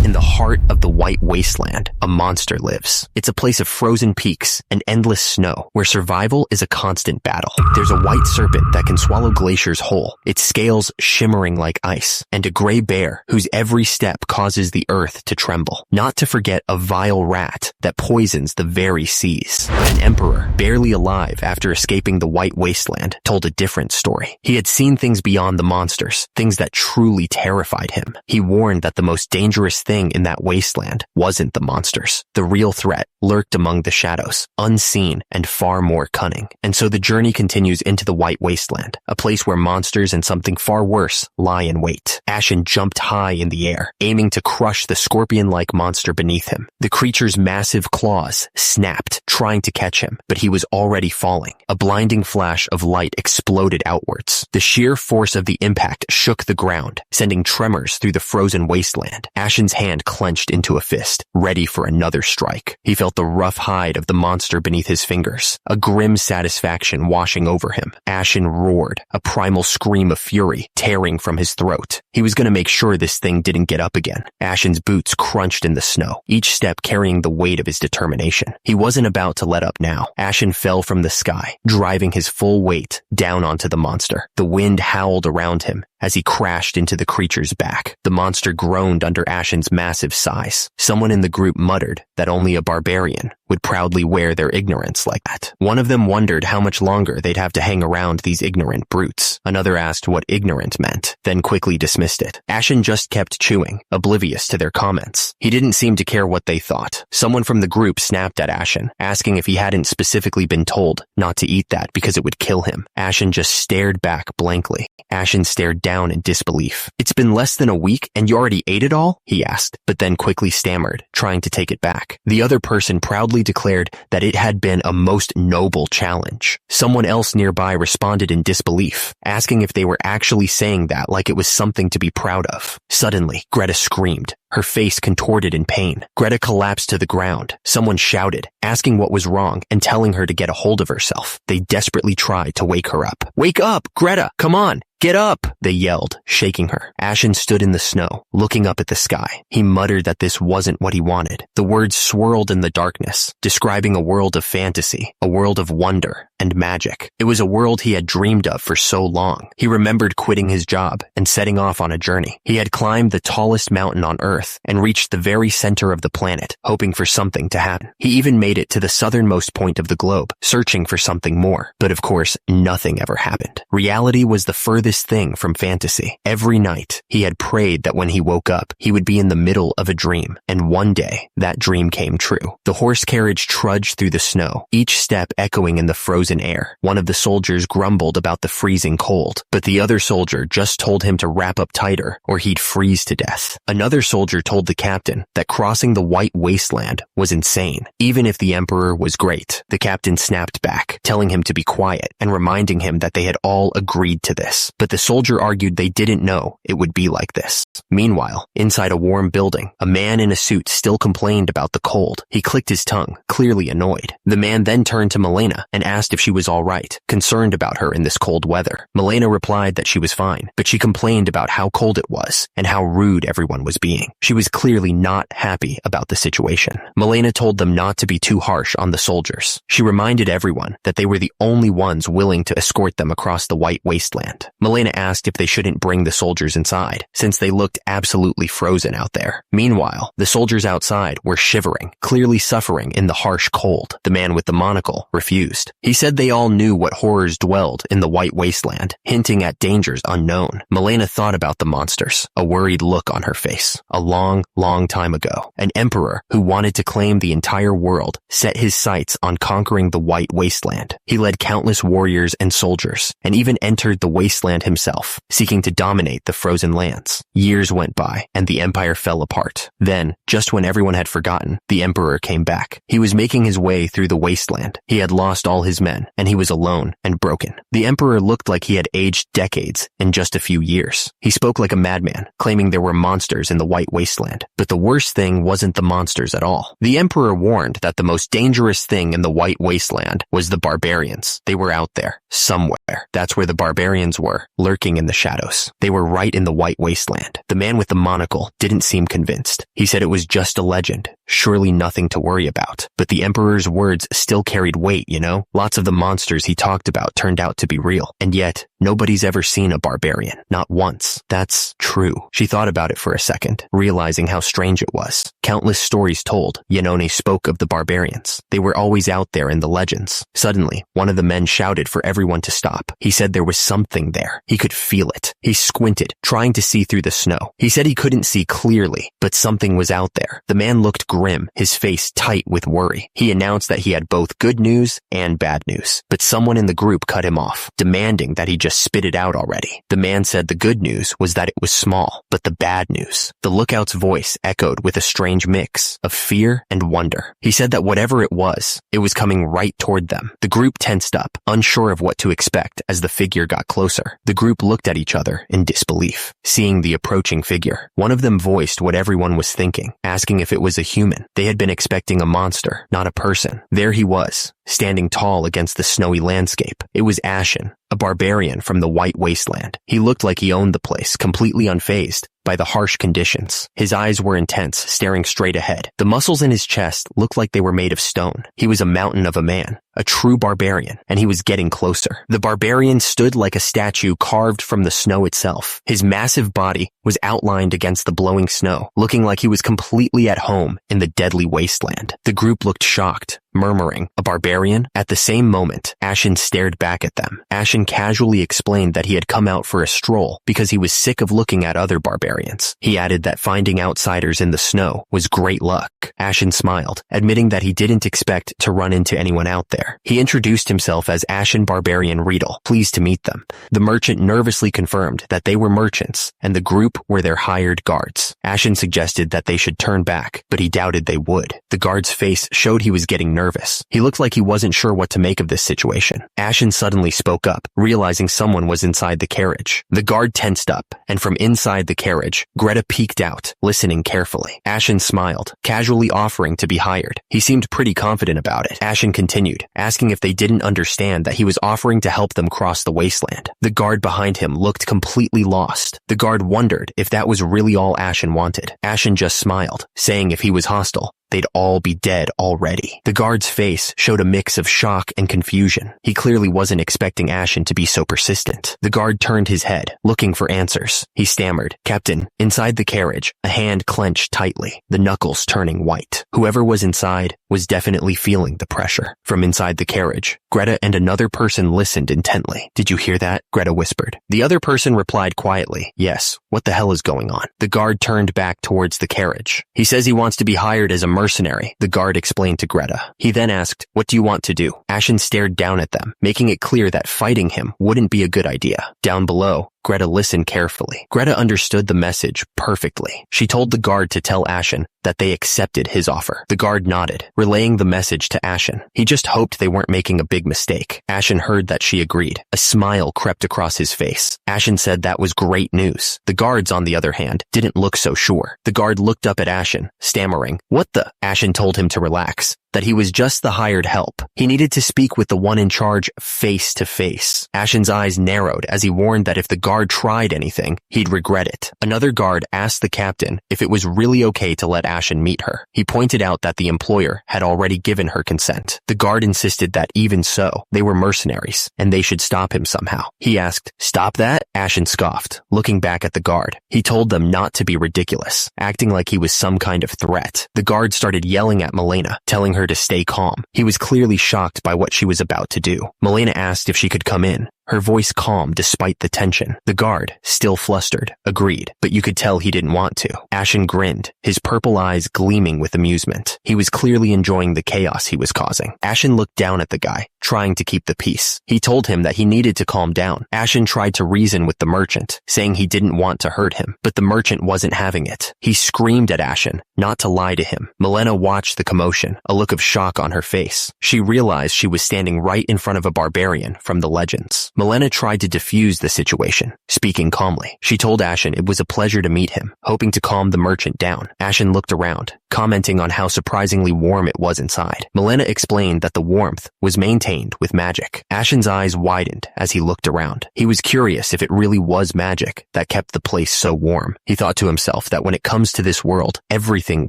In the heart of the White Wasteland, a monster lives. It's a place of frozen peaks and endless snow, where survival is a constant battle. There's a white serpent that can swallow glaciers whole, its scales shimmering like ice, and a gray bear whose every step causes the earth to tremble. Not to forget a vile rat that poisons the very seas. An emperor, barely alive after escaping the White Wasteland, told a different story. He had seen things beyond the monsters, things that truly terrified him. He warned that the most dangerous thing in that wasteland wasn't the monsters. The real threat lurked among the shadows, unseen and far more cunning. And so the journey continues into the White Wasteland, a place where monsters and something far worse lie in wait. Ashen jumped high in the air, aiming to crush the scorpion-like monster beneath him. The creature's massive claws snapped, trying to catch him, but he was already falling. A blinding flash of light exploded outwards. The sheer force of the impact shook the ground, sending tremors through the frozen wasteland. Ashen's hand clenched into a fist, ready for another strike. He felt the rough hide of the monster beneath his fingers, a grim satisfaction washing over him. Ashen roared, a primal scream of fury tearing from his throat. He was going to make sure this thing didn't get up again. Ashen's boots crunched in the snow, each step carrying the weight of his determination. He wasn't about to let up now. Ashen fell from the sky, driving his full weight down onto the monster. The wind howled around him as he crashed into the creature's back. The monster groaned under Ashen's massive size. Someone in the group muttered that only a barbarian would proudly wear their ignorance like that. One of them wondered how much longer they'd have to hang around these ignorant brutes. Another asked what ignorant meant, then quickly dismissed it. Ashen just kept chewing, oblivious to their comments. He didn't seem to care what they thought. Someone from the group snapped at Ashen, asking if he hadn't specifically been told not to eat that because it would kill him. Ashen just stared back blankly. Ashen stared down in disbelief. "It's been less than a week and you already ate it all?" he asked, but then quickly stammered, trying to take it back. The other person proudly declared that it had been a most noble challenge. Someone else nearby responded in disbelief, asking if they were actually saying that like it was something to be proud of. Suddenly, Greta screamed, her face contorted in pain. Greta collapsed to the ground. Someone shouted, asking what was wrong and telling her to get a hold of herself. They desperately tried to wake her up. "Wake up, Greta! Come on! Get up!" they yelled, shaking her. Ashen stood in the snow, looking up at the sky. He muttered that this wasn't what he wanted. The words swirled in the darkness, describing a world of fantasy, a world of wonder and magic. It was a world he had dreamed of for so long. He remembered quitting his job and setting off on a journey. He had climbed the tallest mountain on Earth and reached the very center of the planet, hoping for something to happen. He even made it to the southernmost point of the globe, searching for something more. But of course, nothing ever happened. Reality was the furthest thing from fantasy. Every night, he had prayed that when he woke up, he would be in the middle of a dream, and one day, that dream came true. The horse carriage trudged through the snow, each step echoing in the frozen air. One of the soldiers grumbled about the freezing cold, but the other soldier just told him to wrap up tighter or he'd freeze to death. Another soldier told the captain that crossing the White Wasteland was insane, even if the emperor was great. The captain snapped back, telling him to be quiet and reminding him that they had all agreed to this. But the soldier argued they didn't know it would be like this. Meanwhile, inside a warm building, a man in a suit still complained about the cold. He clicked his tongue, clearly annoyed. The man then turned to Milena and asked if she was all right, concerned about her in this cold weather. Milena replied that she was fine, but she complained about how cold it was and how rude everyone was being. She was clearly not happy about the situation. Milena told them not to be too harsh on the soldiers. She reminded everyone that they were the only ones willing to escort them across the White Wasteland. Milena asked if they shouldn't bring the soldiers inside, since they looked absolutely frozen out there. Meanwhile, the soldiers outside were shivering, clearly suffering in the harsh cold. The man with the monocle refused. He said they all knew what horrors dwelled in the White Wasteland, hinting at dangers unknown. Milena thought about the monsters, a worried look on her face. A long, long time ago, an emperor who wanted to claim the entire world set his sights on conquering the White Wasteland. He led countless warriors and soldiers, and even entered the wasteland himself, seeking to dominate the frozen lands. Years went by, and the empire fell apart. Then, just when everyone had forgotten, the emperor came back. He was making his way through the wasteland. He had lost all his men, and he was alone and broken. The emperor looked like he had aged decades in just a few years. He spoke like a madman, claiming there were monsters in the White Wasteland. But the worst thing wasn't the monsters at all. The emperor warned that the most dangerous thing in the White Wasteland was the barbarians. They were out there, somewhere. That's where the barbarians were, lurking in the shadows. They were right in the white wasteland. The man with the monocle didn't seem convinced. He said it was just a legend, surely nothing to worry about. But the Emperor's words still carried weight, you know? Lots of the monsters he talked about turned out to be real. And yet, nobody's ever seen a barbarian. Not once. That's true. She thought about it for a second, realizing how strange it was. Countless stories told, Yenone spoke of the barbarians. They were always out there in the legends. Suddenly, one of the men shouted for everyone to stop. He said there was something there. He could feel it. He squinted, trying to see through the snow. He said he couldn't see clearly, but something was out there. The man looked grim, his face tight with worry. He announced that he had both good news and bad news, but someone in the group cut him off, demanding that he just spit it out already. The man said the good news was that it was small, but the bad news. The lookout's voice echoed with a strange mix of fear and wonder. He said that whatever it was coming right toward them. The group tensed up, unsure of what to expect as the figure got closer. The group looked at each other in disbelief, seeing the approaching figure. One of them voiced what everyone was thinking, asking if it was a human. They had been expecting a monster, not a person. There he was, standing tall against the snowy landscape. It was Ashen, a barbarian from the white wasteland. He looked like he owned the place, completely unfazed by the harsh conditions. His eyes were intense, staring straight ahead. The muscles in his chest looked like they were made of stone. He was a mountain of a man, a true barbarian, and he was getting closer. The barbarian stood like a statue carved from the snow itself. His massive body was outlined against the blowing snow, looking like he was completely at home in the deadly wasteland. The group looked shocked, murmuring, "A barbarian?" At the same moment, Ashen stared back at them. Ashen casually explained that he had come out for a stroll because he was sick of looking at other barbarians. He added that finding outsiders in the snow was great luck. Ashen smiled, admitting that he didn't expect to run into anyone out there. He introduced himself as Ashen Barbarian Riedel, pleased to meet them. The merchant nervously confirmed that they were merchants, and the group were their hired guards. Ashen suggested that they should turn back, but he doubted they would. The guard's face showed he was getting nervous. He looked like he wasn't sure what to make of this situation. Ashen suddenly spoke up, realizing someone was inside the carriage. The guard tensed up, and from inside the carriage, Greta peeked out, listening carefully. Ashen smiled, casually offering to be hired. He seemed pretty confident about it. Ashen continued, asking if they didn't understand that he was offering to help them cross the wasteland. The guard behind him looked completely lost. The guard wondered if that was really all Ashen wanted. Ashen just smiled, saying if he was hostile, they'd all be dead already. The guard's face showed a mix of shock and confusion. He clearly wasn't expecting Ashen to be so persistent. The guard turned his head, looking for answers. He stammered, "Captain," inside the carriage, a hand clenched tightly, the knuckles turning white. Whoever was inside was definitely feeling the pressure. From inside the carriage, Greta and another person listened intently. "Did you hear that?" Greta whispered. The other person replied quietly, "Yes. What the hell is going on?" The guard turned back towards the carriage. "He says he wants to be hired as a mercenary," the guard explained to Greta. He then asked, "What do you want to do?" Ashen stared down at them, making it clear that fighting him wouldn't be a good idea. Down below, Greta listened carefully. Greta understood the message perfectly. She told the guard to tell Ashen that they accepted his offer. The guard nodded, relaying the message to Ashen. He just hoped they weren't making a big mistake. Ashen heard that she agreed. A smile crept across his face. Ashen said that was great news. The guards, on the other hand, didn't look so sure. The guard looked up at Ashen, stammering, "What the?" Ashen told him to relax, that he was just the hired help. He needed to speak with the one in charge face to face. Ashen's eyes narrowed as he warned that if the guard tried anything, he'd regret it. Another guard asked the captain if it was really okay to let Ashen meet her. He pointed out that the employer had already given her consent. The guard insisted that even so, they were mercenaries, and they should stop him somehow. He asked, "Stop that?" Ashen scoffed, looking back at the guard. He told them not to be ridiculous, acting like he was some kind of threat. The guard started yelling at Milena, telling her to stay calm. He was clearly shocked by what she was about to do. Milena asked if she could come in, her voice calm despite the tension. The guard, still flustered, agreed, but you could tell he didn't want to. Ashen grinned, his purple eyes gleaming with amusement. He was clearly enjoying the chaos he was causing. Ashen looked down at the guy, trying to keep the peace. He told him that he needed to calm down. Ashen tried to reason with the merchant, saying he didn't want to hurt him, but the merchant wasn't having it. He screamed at Ashen not to lie to him. Milena watched the commotion, a look of shock on her face. She realized she was standing right in front of a barbarian from the legends. Milena tried to defuse the situation, speaking calmly. She told Ashen it was a pleasure to meet him, hoping to calm the merchant down. Ashen looked around, commenting on how surprisingly warm it was inside. Milena explained that the warmth was maintained with magic. Ashen's eyes widened as he looked around. He was curious if it really was magic that kept the place so warm. He thought to himself that when it comes to this world, everything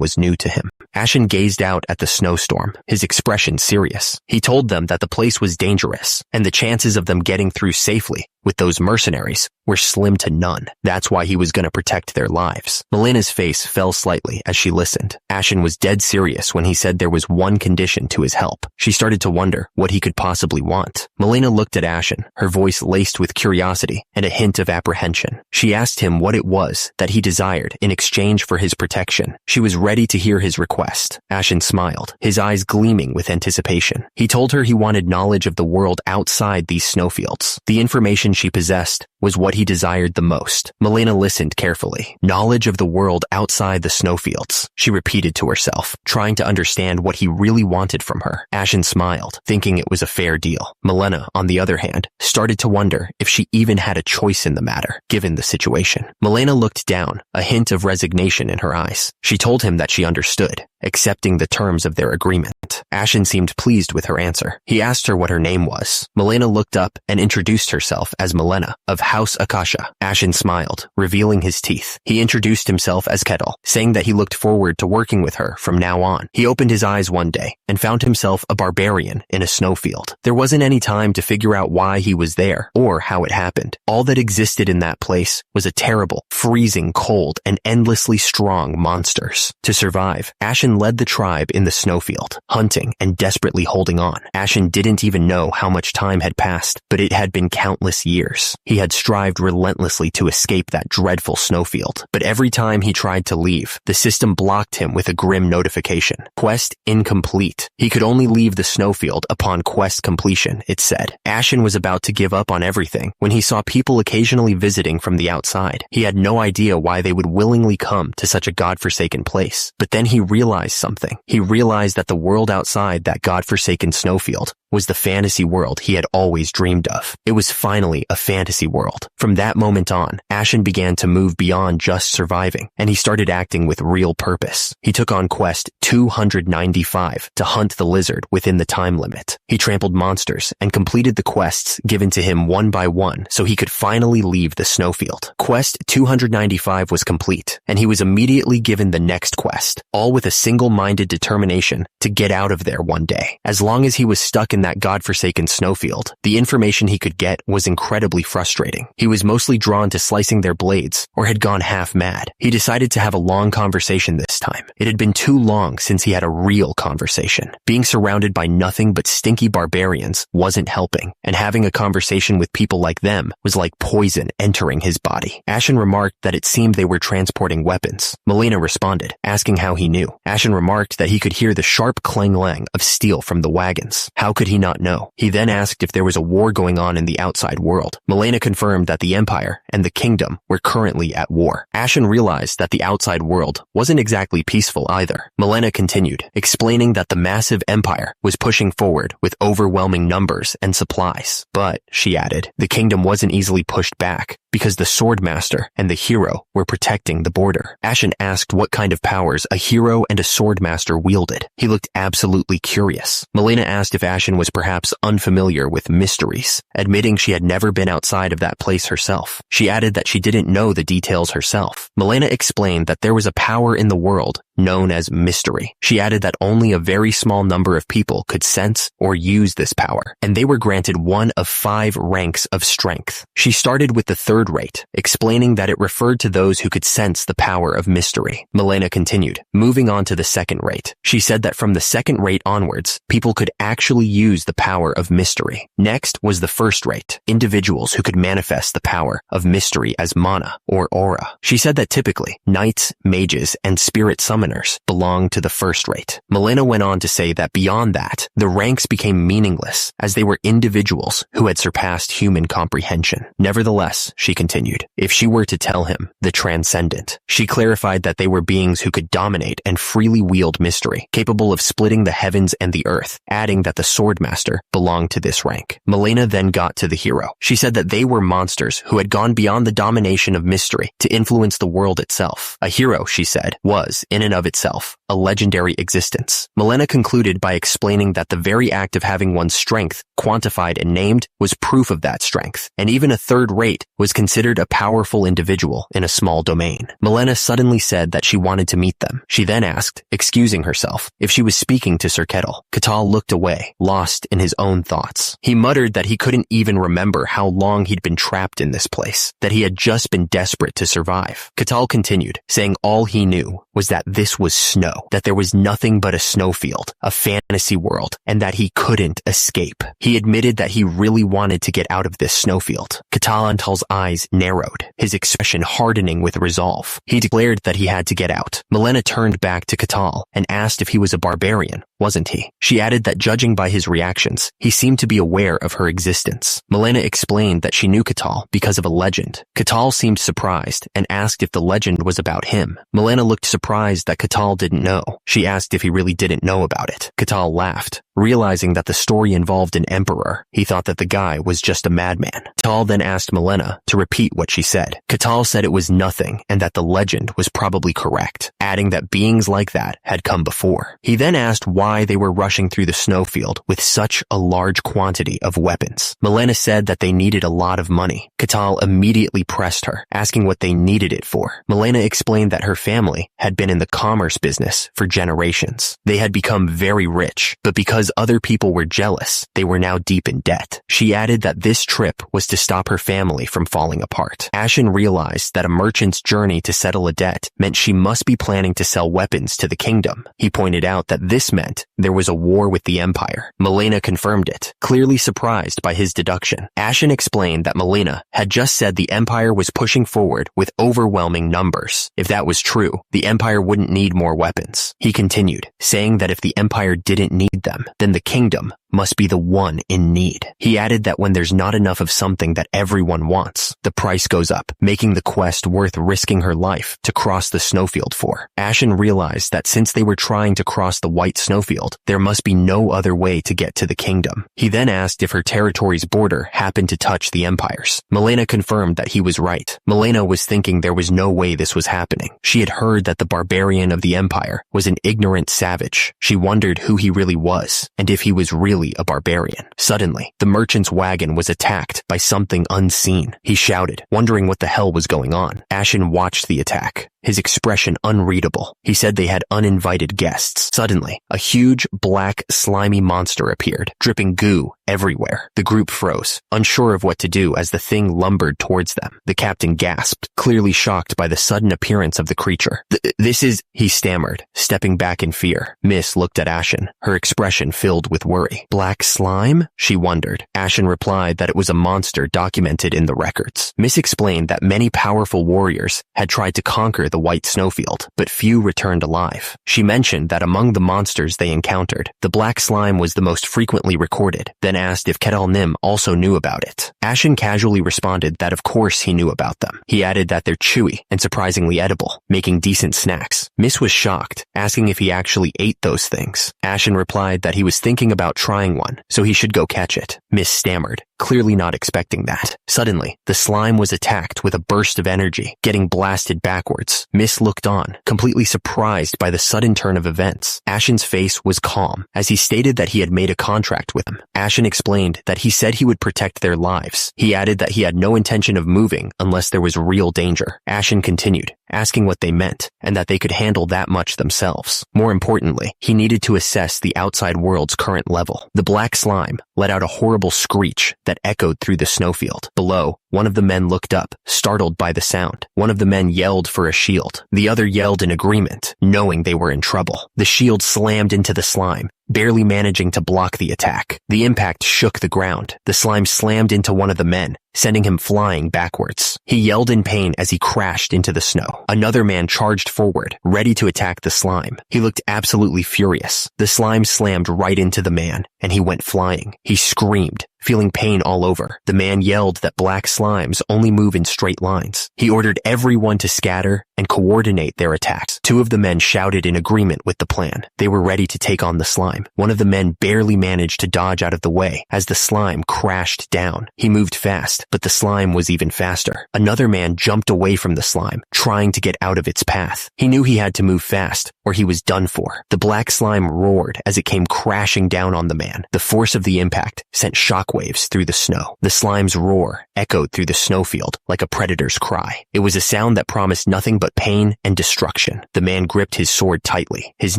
was new to him. Ashen gazed out at the snowstorm, his expression serious. He told them that the place was dangerous, and the chances of them getting through safely with those mercenaries were slim to none. That's why he was going to protect their lives. Milena's face fell slightly as she listened. Ashen was dead serious when he said there was one condition to his help. She started to wonder what he could possibly want. Milena looked at Ashen, her voice laced with curiosity and a hint of apprehension. She asked him what it was that he desired in exchange for his protection. She was ready to hear his request. Ashen smiled, his eyes gleaming with anticipation. He told her he wanted knowledge of the world outside these snowfields. The information she possessed was what he desired the most. Milena listened carefully. Knowledge of the world outside the snowfields, she repeated to herself, trying to understand what he really wanted from her. Ashen smiled, thinking it was a fair deal. Milena, on the other hand, started to wonder if she even had a choice in the matter, given the situation. Milena looked down, a hint of resignation in her eyes. She told him that she understood, accepting the terms of their agreement. Ashen seemed pleased with her answer. He asked her what her name was. Milena looked up and introduced herself as Milena of House Akasha. Ashen smiled, revealing his teeth. He introduced himself as Kettle, saying that he looked forward to working with her from now on. He opened his eyes one day and found himself a barbarian in a snowfield. There wasn't any time to figure out why he was there or how it happened. All that existed in that place was a terrible, freezing cold and endlessly strong monsters. To survive, Ashen led the tribe in the snowfield, hunting and desperately holding on. Ashen didn't even know how much time had passed, but it had been countless years. He had strived relentlessly to escape that dreadful snowfield, but every time he tried to leave, the system blocked him with a grim notification. Quest incomplete. He could only leave the snowfield upon quest completion, it said. Ashen was about to give up on everything when he saw people occasionally visiting from the outside. He had no idea why they would willingly come to such a godforsaken place. But then he realized something. He realized that the world outside that godforsaken snowfield was the fantasy world he had always dreamed of. It was finally a fantasy world. From that moment on, Ashen began to move beyond just surviving, and he started acting with real purpose. He took on quest 295 to hunt the lizard within the time limit. He trampled monsters and completed the quests given to him one by one so he could finally leave the snowfield. Quest 295 was complete, and he was immediately given the next quest, all with a single-minded determination to get out of there one day. As long as he was stuck in that godforsaken snowfield, the information he could get was incredibly frustrating. He was mostly drawn to slicing their blades, or had gone half mad. He decided to have a long conversation this time. It had been too long since he had a real conversation. Being surrounded by nothing but stinky barbarians wasn't helping, and having a conversation with people like them was like poison entering his body. Ashen remarked that it seemed they were transporting weapons. Milena responded, asking how he knew. Ashen remarked that he could hear the sharp clang-lang of steel from the wagons. How could he not know? He then asked if there was a war going on in the outside world. Milena confirmed that the Empire and the Kingdom were currently at war. Ashen realized that the outside world wasn't exactly peaceful either. Milena continued, explaining that the massive Empire was pushing forward with overwhelming numbers and supplies. But, she added, the Kingdom wasn't easily pushed back because the Swordmaster and the hero were protecting the border. Ashen asked what kind of powers a hero and a Swordmaster wielded. He looked absolutely curious. Milena asked if Ashen was perhaps unfamiliar with mysteries, admitting she had never been outside of that place herself. She added that she didn't know the details herself. Milena explained that there was a power in the world known as mystery. She added that only a very small number of people could sense or use this power, and they were granted one of 5 ranks of strength. She started with the 3rd rate, explaining that it referred to those who could sense the power of mystery. Milena continued, moving on to the 2nd rate. She said that from the 2nd rate onwards, people could actually use the power of mystery. Next was the 1st rate, individuals who could manifest the power of mystery as mana or aura. She said that typically, knights, mages, and spirit summoners belonged to the 1st rate. Milena went on to say that beyond that, the ranks became meaningless as they were individuals who had surpassed human comprehension. Nevertheless, she continued, if she were to tell him the transcendent, she clarified that they were beings who could dominate and freely wield mystery, capable of splitting the heavens and the earth, adding that the Swordmaster belonged to this rank. Milena then got to the hero. She said that they were monsters who had gone beyond the domination of mystery to influence the world itself. A hero, she said, was, in and of itself a legendary existence. Malena concluded by explaining that the very act of having one's strength quantified and named was proof of that strength, and even a third rate was considered a powerful individual in a small domain. Malena suddenly said that she wanted to meet them. She then asked, excusing herself, if she was speaking to Sir Kettle. Catal looked away, lost in his own thoughts. He muttered that he couldn't even remember how long he'd been trapped in this place, that he had just been desperate to survive. Catal continued, saying all he knew was that this was snow, that there was nothing but a snowfield, a fantasy world, and that he couldn't escape. He admitted that he really wanted to get out of this snowfield. Catalantal's eyes narrowed, his expression hardening with resolve. He declared that he had to get out. Malena turned back to Catal and asked if he was a barbarian, wasn't he? She added that judging by his reactions, he seemed to be aware of her existence. Malena explained that she knew Catal because of a legend. Catal seemed surprised and asked if the legend was about him. Malena looked surprised that Catal didn't know. She asked if he really didn't know about it. Catal laughed. Realizing that the story involved an emperor, he thought that the guy was just a madman. Catal then asked Malena to repeat what she said. Catal said it was nothing and that the legend was probably correct, adding that beings like that had come before. He then asked why they were rushing through the snowfield with such a large quantity of weapons. Malena said that they needed a lot of money. Catal immediately pressed her, asking what they needed it for. Malena explained that her family had been in the commerce business for generations. They had become very rich, but because other people were jealous, they were now deep in debt. She added that this trip was to stop her family from falling apart. Ashen realized that a merchant's journey to settle a debt meant she must be planning to sell weapons to the kingdom. He pointed out that this meant there was a war with the empire. Malena confirmed it, clearly surprised by his deduction. Ashen explained that Malena had just said the empire was pushing forward with overwhelming numbers. If that was true, the empire wouldn't need more weapons. He continued, saying that if the empire didn't need them, then the kingdom must be the one in need. He added that when there's not enough of something that everyone wants, the price goes up, making the quest worth risking her life to cross the snowfield for. Ashen realized that since they were trying to cross the white snowfield, there must be no other way to get to the kingdom. He then asked if her territory's border happened to touch the empire's. Malena confirmed that he was right. Malena was thinking there was no way this was happening. She had heard that the barbarian of the empire was an ignorant savage. She wondered who he really was, and if he was really a barbarian. Suddenly, the merchant's wagon was attacked by something unseen. He shouted, wondering what the hell was going on. Ashen watched the attack, his expression unreadable. He said they had uninvited guests. Suddenly, a huge, black, slimy monster appeared, dripping goo everywhere. The group froze, unsure of what to do as the thing lumbered towards them. The captain gasped, clearly shocked by the sudden appearance of the creature. This is, he stammered, stepping back in fear. Miss looked at Ashen, her expression filled with worry. Black slime? She wondered. Ashen replied that it was a monster documented in the records. Miss explained that many powerful warriors had tried to conquer the white snowfield, but few returned alive. She mentioned that among the monsters they encountered, the black slime was the most frequently recorded, then asked if Ketal Nim also knew about it. Ashen casually responded that of course he knew about them. He added that they're chewy and surprisingly edible, making decent snacks. Miss was shocked, asking if he actually ate those things. Ashen replied that he was thinking about trying one, so he should go catch it. Miss stammered, clearly not expecting that. Suddenly, the slime was attacked with a burst of energy, getting blasted backwards. Miss looked on, completely surprised by the sudden turn of events. Ashen's face was calm, as he stated that he had made a contract with him. Ashen explained that he said he would protect their lives. He added that he had no intention of moving unless there was real danger. Ashen continued, asking what they meant, and that they could handle that much themselves. More importantly, he needed to assess the outside world's current level. The black slime let out a horrible screech that echoed through the snowfield. Below, one of the men looked up, startled by the sound. One of the men yelled for a shield. The other yelled in agreement, knowing they were in trouble. The shield slammed into the slime, barely managing to block the attack. The impact shook the ground. The slime slammed into one of the men, sending him flying backwards. He yelled in pain as he crashed into the snow. Another man charged forward, ready to attack the slime. He looked absolutely furious. The slime slammed right into the man, and he went flying. He screamed, feeling pain all over. The man yelled that black slimes only move in straight lines. He ordered everyone to scatter and coordinate their attacks. Two of the men shouted in agreement with the plan. They were ready to take on the slime. One of the men barely managed to dodge out of the way as the slime crashed down. He moved fast, but the slime was even faster. Another man jumped away from the slime, trying to get out of its path. He knew he had to move fast, or he was done for. The black slime roared as it came crashing down on the man. The force of the impact sent shockwaves through the snow. The slime's roar echoed through the snowfield like a predator's cry. It was a sound that promised nothing but pain and destruction. The man gripped his sword tightly, his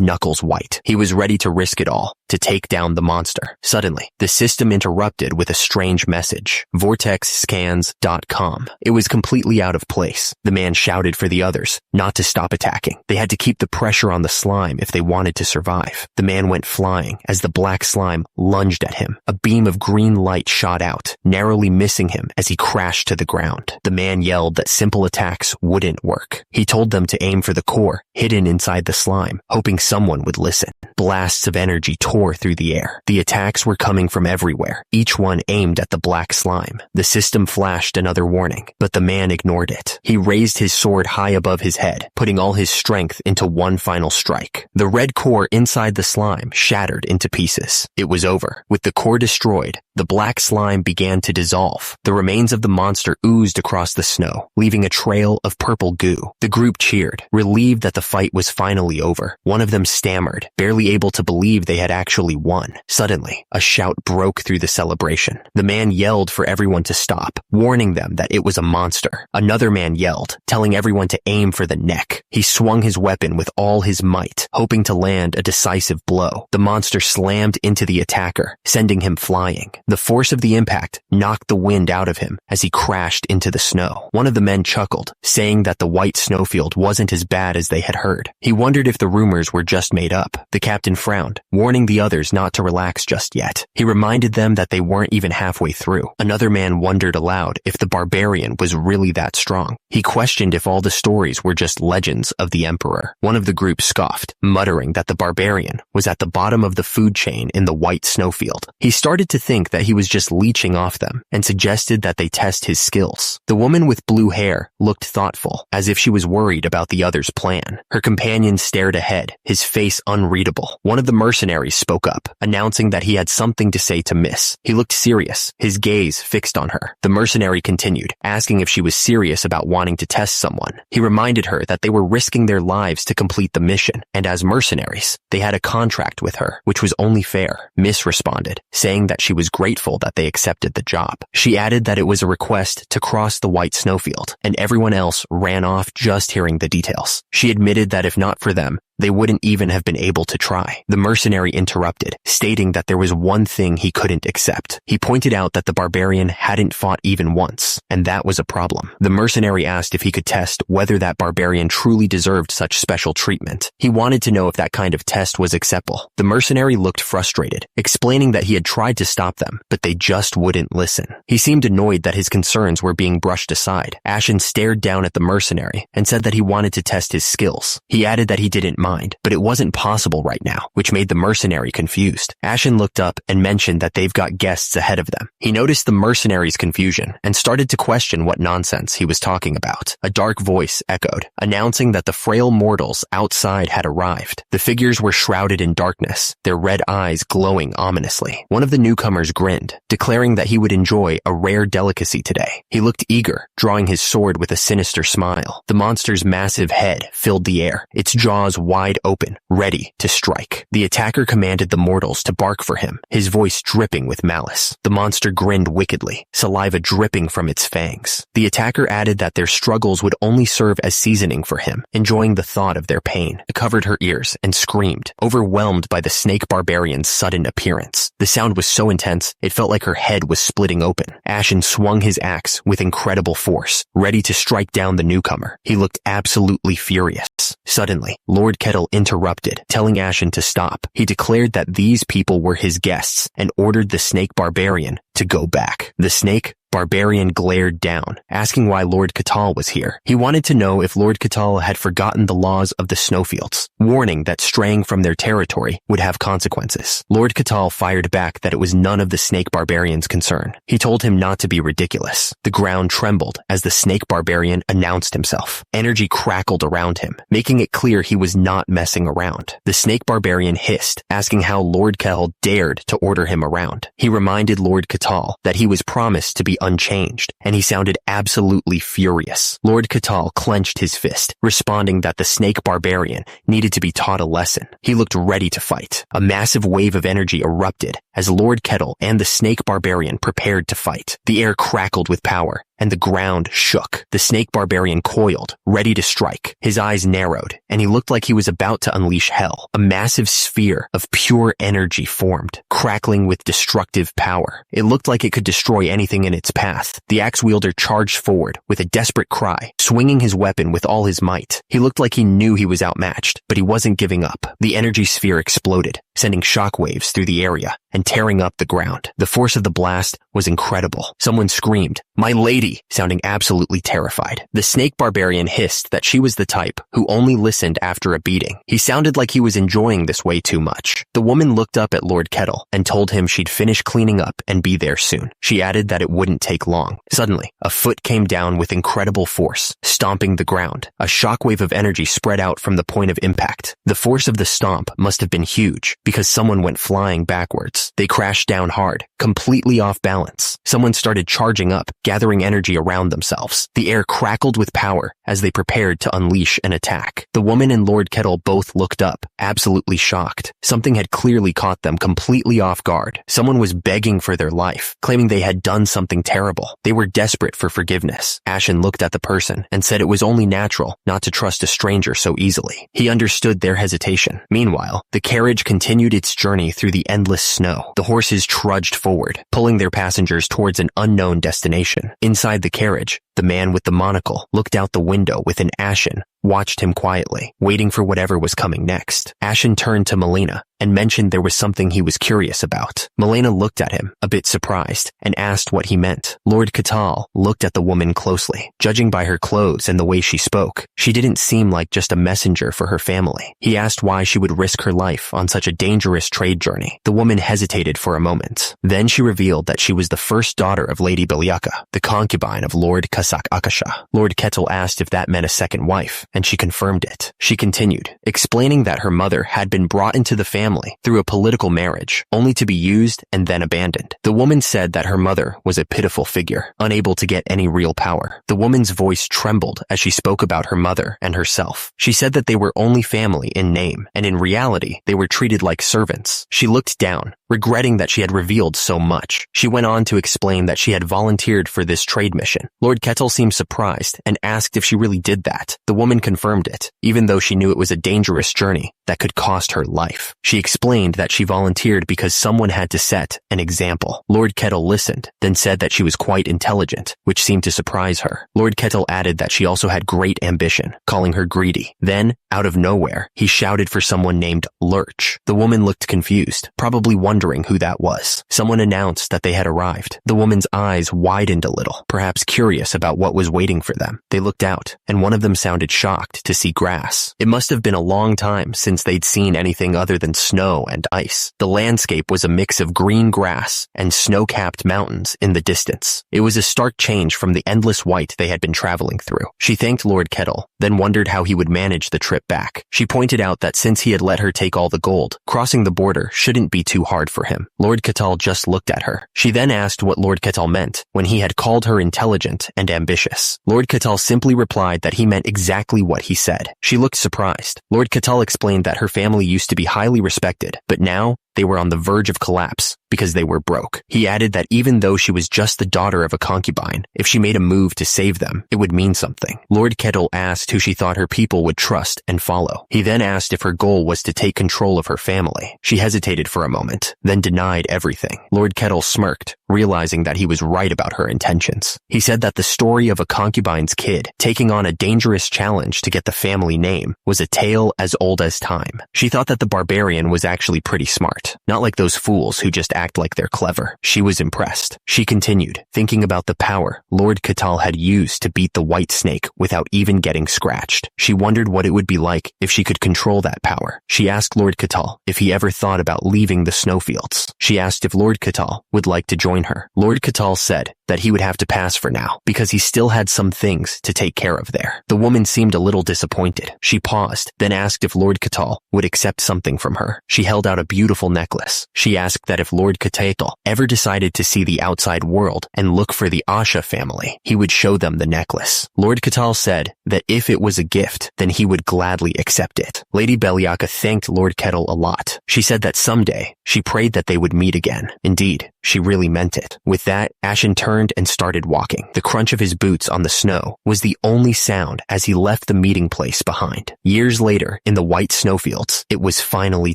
knuckles white. He was ready to risk it all, to take down the monster. Suddenly, the system interrupted with a strange message. VortexScans.com. It was completely out of place. The man shouted for the others not to stop attacking. They had to keep the pressure on the slime if they wanted to survive. The man went flying as the black slime lunged at him. A beam of green light shot out, narrowly missing him as he crashed to the ground. The man yelled that simple attacks wouldn't work. He told them to aim for the core hidden inside the slime, hoping someone would listen. Blasts of energy tore through the air. The attacks were coming from everywhere, each one aimed at the black slime. The system flashed another warning, but the man ignored it. He raised his sword high above his head, putting all his strength into one final strike. The red core inside the slime shattered into pieces. It was over. With the core destroyed, the black slime began to dissolve. The remains of the monster oozed across the snow, leaving a trail of purple goo. The group cheered, relieved that the fight was finally over. One of them stammered, barely able to believe they had actually won. Suddenly, a shout broke through the celebration. The man yelled for everyone to stop, warning them that it was a monster. Another man yelled, telling everyone to aim for the neck. He swung his weapon with all his might, hoping to land a decisive blow. The monster slammed into the attacker, sending him flying. The force of the impact knocked the wind out of him as he crashed into the snow. One of the men chuckled, saying that the white snowfield wasn't as bad as they had heard. He wondered if the rumors were just made up. The captain frowned, warning the others not to relax just yet. He reminded them that they weren't even halfway through. Another man wondered aloud if the Barbarian was really that strong. He questioned if all the stories were just legends of the Emperor. One of the group scoffed, muttering that the Barbarian was at the bottom of the food chain in the white snowfield. He started to think that he was just leeching off them and suggested that they test his skills. The woman with blue hair looked thoughtful, as if she was worried about the other's plan. Her companion stared ahead, his face unreadable. One of the mercenaries spoke up, announcing that he had something to say to Miss. He looked serious, his gaze fixed on her. The mercenary continued, asking if she was serious about wanting to test someone. He reminded her that they were risking their lives to complete the mission, and as mercenaries, they had a contract with her, which was only fair. Miss responded, saying that she was grateful that they accepted the job. She added that it was a request to cross the white snowfield, and everyone else ran off just hearing the details. She admitted that if not for them, they wouldn't even have been able to try. The mercenary interrupted, stating that there was one thing he couldn't accept. He pointed out that the Barbarian hadn't fought even once, and that was a problem. The mercenary asked if he could test whether that Barbarian truly deserved such special treatment. He wanted to know if that kind of test was acceptable. The mercenary looked frustrated, explaining that he had tried to stop them, but they just wouldn't listen. He seemed annoyed that his concerns were being brushed aside. Ashen stared down at the mercenary and said that he wanted to test his skills. He added that he didn't mind, but it wasn't possible right now, which made the mercenary confused. Ashen looked up and mentioned that they've got guests ahead of them. He noticed the mercenary's confusion and started to question what nonsense he was talking about. A dark voice echoed, announcing that the frail mortals outside had arrived. The figures were shrouded in darkness, their red eyes glowing ominously. One of the newcomers grinned, declaring that he would enjoy a rare delicacy today. He looked eager, drawing his sword with a sinister smile. The monster's massive head filled the air, its jaws wide open, ready to strike. The attacker commanded the mortals to bark for him, his voice dripping with malice. The monster grinned wickedly, saliva dripping from its fangs. The attacker added that their struggles would only serve as seasoning for him, enjoying the thought of their pain. It covered her ears and screamed, overwhelmed by the snake barbarian's sudden appearance. The sound was so intense, it felt like her head was splitting open. Ashen swung his axe with incredible force, ready to strike down the newcomer. He looked absolutely furious. Suddenly, Lord Kettle interrupted, telling Ashen to stop. He declared that these people were his guests and ordered the snake barbarian to go back. The snake Barbarian glared down, asking why Lord Catal was here. He wanted to know if Lord Catal had forgotten the laws of the snowfields, warning that straying from their territory would have consequences. Lord Catal fired back that it was none of the snake barbarian's concern. He told him not to be ridiculous. The ground trembled as the snake barbarian announced himself. Energy crackled around him, making it clear he was not messing around. The snake barbarian hissed, asking how Lord Catal dared to order him around. He reminded Lord Catal that he was promised to be unchanged, and he sounded absolutely furious. Lord Catal clenched his fist, responding that the snake barbarian needed to be taught a lesson. He looked ready to fight. A massive wave of energy erupted as Lord Catal and the snake barbarian prepared to fight. The air crackled with power, and the ground shook. The snake barbarian coiled, ready to strike. His eyes narrowed, and he looked like he was about to unleash hell. A massive sphere of pure energy formed, crackling with destructive power. It looked like it could destroy anything in its path. The axe wielder charged forward with a desperate cry, swinging his weapon with all his might. He looked like he knew he was outmatched, but he wasn't giving up. The energy sphere exploded, sending shockwaves through the area and tearing up the ground. The force of the blast was incredible. Someone screamed, "My lady!" sounding absolutely terrified. The snake barbarian hissed that she was the type who only listened after a beating. He sounded like he was enjoying this way too much. The woman looked up at Lord Catal and told him she'd finish cleaning up and be there soon. She added that it wouldn't take long. Suddenly, a foot came down with incredible force, stomping the ground. A shockwave of energy spread out from the point of impact. The force of the stomp must have been huge because someone went flying backwards. They crashed down hard, completely off balance. Someone started charging up, gathering energy around themselves. The air crackled with power as they prepared to unleash an attack. The woman and Lord Catal both looked up, absolutely shocked. Something had clearly caught them completely off guard. Someone was begging for their life, claiming they had done something terrible. They were desperate for forgiveness. Ashen looked at the person and said it was only natural not to trust a stranger so easily. He understood their hesitation. Meanwhile, the carriage continued its journey through the endless snow. The horses trudged forward, pulling their passengers towards an unknown destination. Inside the carriage, the man with the monocle looked out the window with an Ashen, watched him quietly, waiting for whatever was coming next. Ashen turned to Melina and mentioned there was something he was curious about. Melina looked at him, a bit surprised, and asked what he meant. Lord Catal looked at the woman closely. Judging by her clothes and the way she spoke, she didn't seem like just a messenger for her family. He asked why she would risk her life on such a dangerous trade journey. The woman hesitated for a moment. Then she revealed that she was the first daughter of Lady Bilyaka, the concubine of Lord Kasak Akasha. Lord Catal asked if that meant a second wife, and she confirmed it. She continued, explaining that her mother had been brought into the family through a political marriage, only to be used and then abandoned. The woman said that her mother was a pitiful figure, unable to get any real power. The woman's voice trembled as she spoke about her mother and herself. She said that they were only family in name, and in reality, they were treated like servants. She looked down, regretting that she had revealed so much. She went on to explain that she had volunteered for this trade mission. Lord Catal seemed surprised and asked if she really did that. The woman confirmed it, even though she knew it was a dangerous journey that could cost her life. She explained that she volunteered because someone had to set an example. Lord Catal listened, then said that she was quite intelligent, which seemed to surprise her. Lord Catal added that she also had great ambition, calling her greedy. Then, out of nowhere, he shouted for someone named Lurch. The woman looked confused, probably wondering who that was. Someone announced that they had arrived. The woman's eyes widened a little, perhaps curious about what was waiting for them. They looked out, and one of them sounded shocked to see grass. It must have been a long time since they'd seen anything other than snow and ice. The landscape was a mix of green grass and snow-capped mountains in the distance. It was a stark change from the endless white they had been traveling through. She thanked Lord Catal, then wondered how he would manage the trip back. She pointed out that since he had let her take all the gold, crossing the border shouldn't be too hard for him. Lord Catal just looked at her. She then asked what Lord Catal meant when he had called her intelligent and ambitious. Lord Catal simply replied that he meant exactly what he said. She looked surprised. Lord Catal explained that her family used to be highly respected, but now they were on the verge of collapse because they were broke. He added that even though she was just the daughter of a concubine, if she made a move to save them, it would mean something. Lord Catal asked who she thought her people would trust and follow. He then asked if her goal was to take control of her family. She hesitated for a moment, then denied everything. Lord Catal smirked, realizing that he was right about her intentions. He said that the story of a concubine's kid taking on a dangerous challenge to get the family name was a tale as old as time. She thought that the barbarian was actually pretty smart, not like those fools who just act like they're clever. She was impressed. She continued, thinking about the power Lord Catal had used to beat the white snake without even getting scratched. She wondered what it would be like if she could control that power. She asked Lord Catal if he ever thought about leaving the snowfields. She asked if Lord Catal would like to join her. Lord Catal said that he would have to pass for now because he still had some things to take care of there. The woman seemed a little disappointed. She paused, then asked if Lord Catal would accept something from her. She held out a beautiful necklace. She asked that if Lord Catal ever decided to see the outside world and look for the Asha family, he would show them the necklace. Lord Catal said that if it was a gift, then he would gladly accept it. Lady Beliaka thanked Lord Kettle a lot. She said that someday she prayed that they would meet again. Indeed, she really meant it. With that, Ashen turned and started walking. The crunch of his boots on the snow was the only sound as he left the meeting place behind. Years later, in the white snowfields, it was finally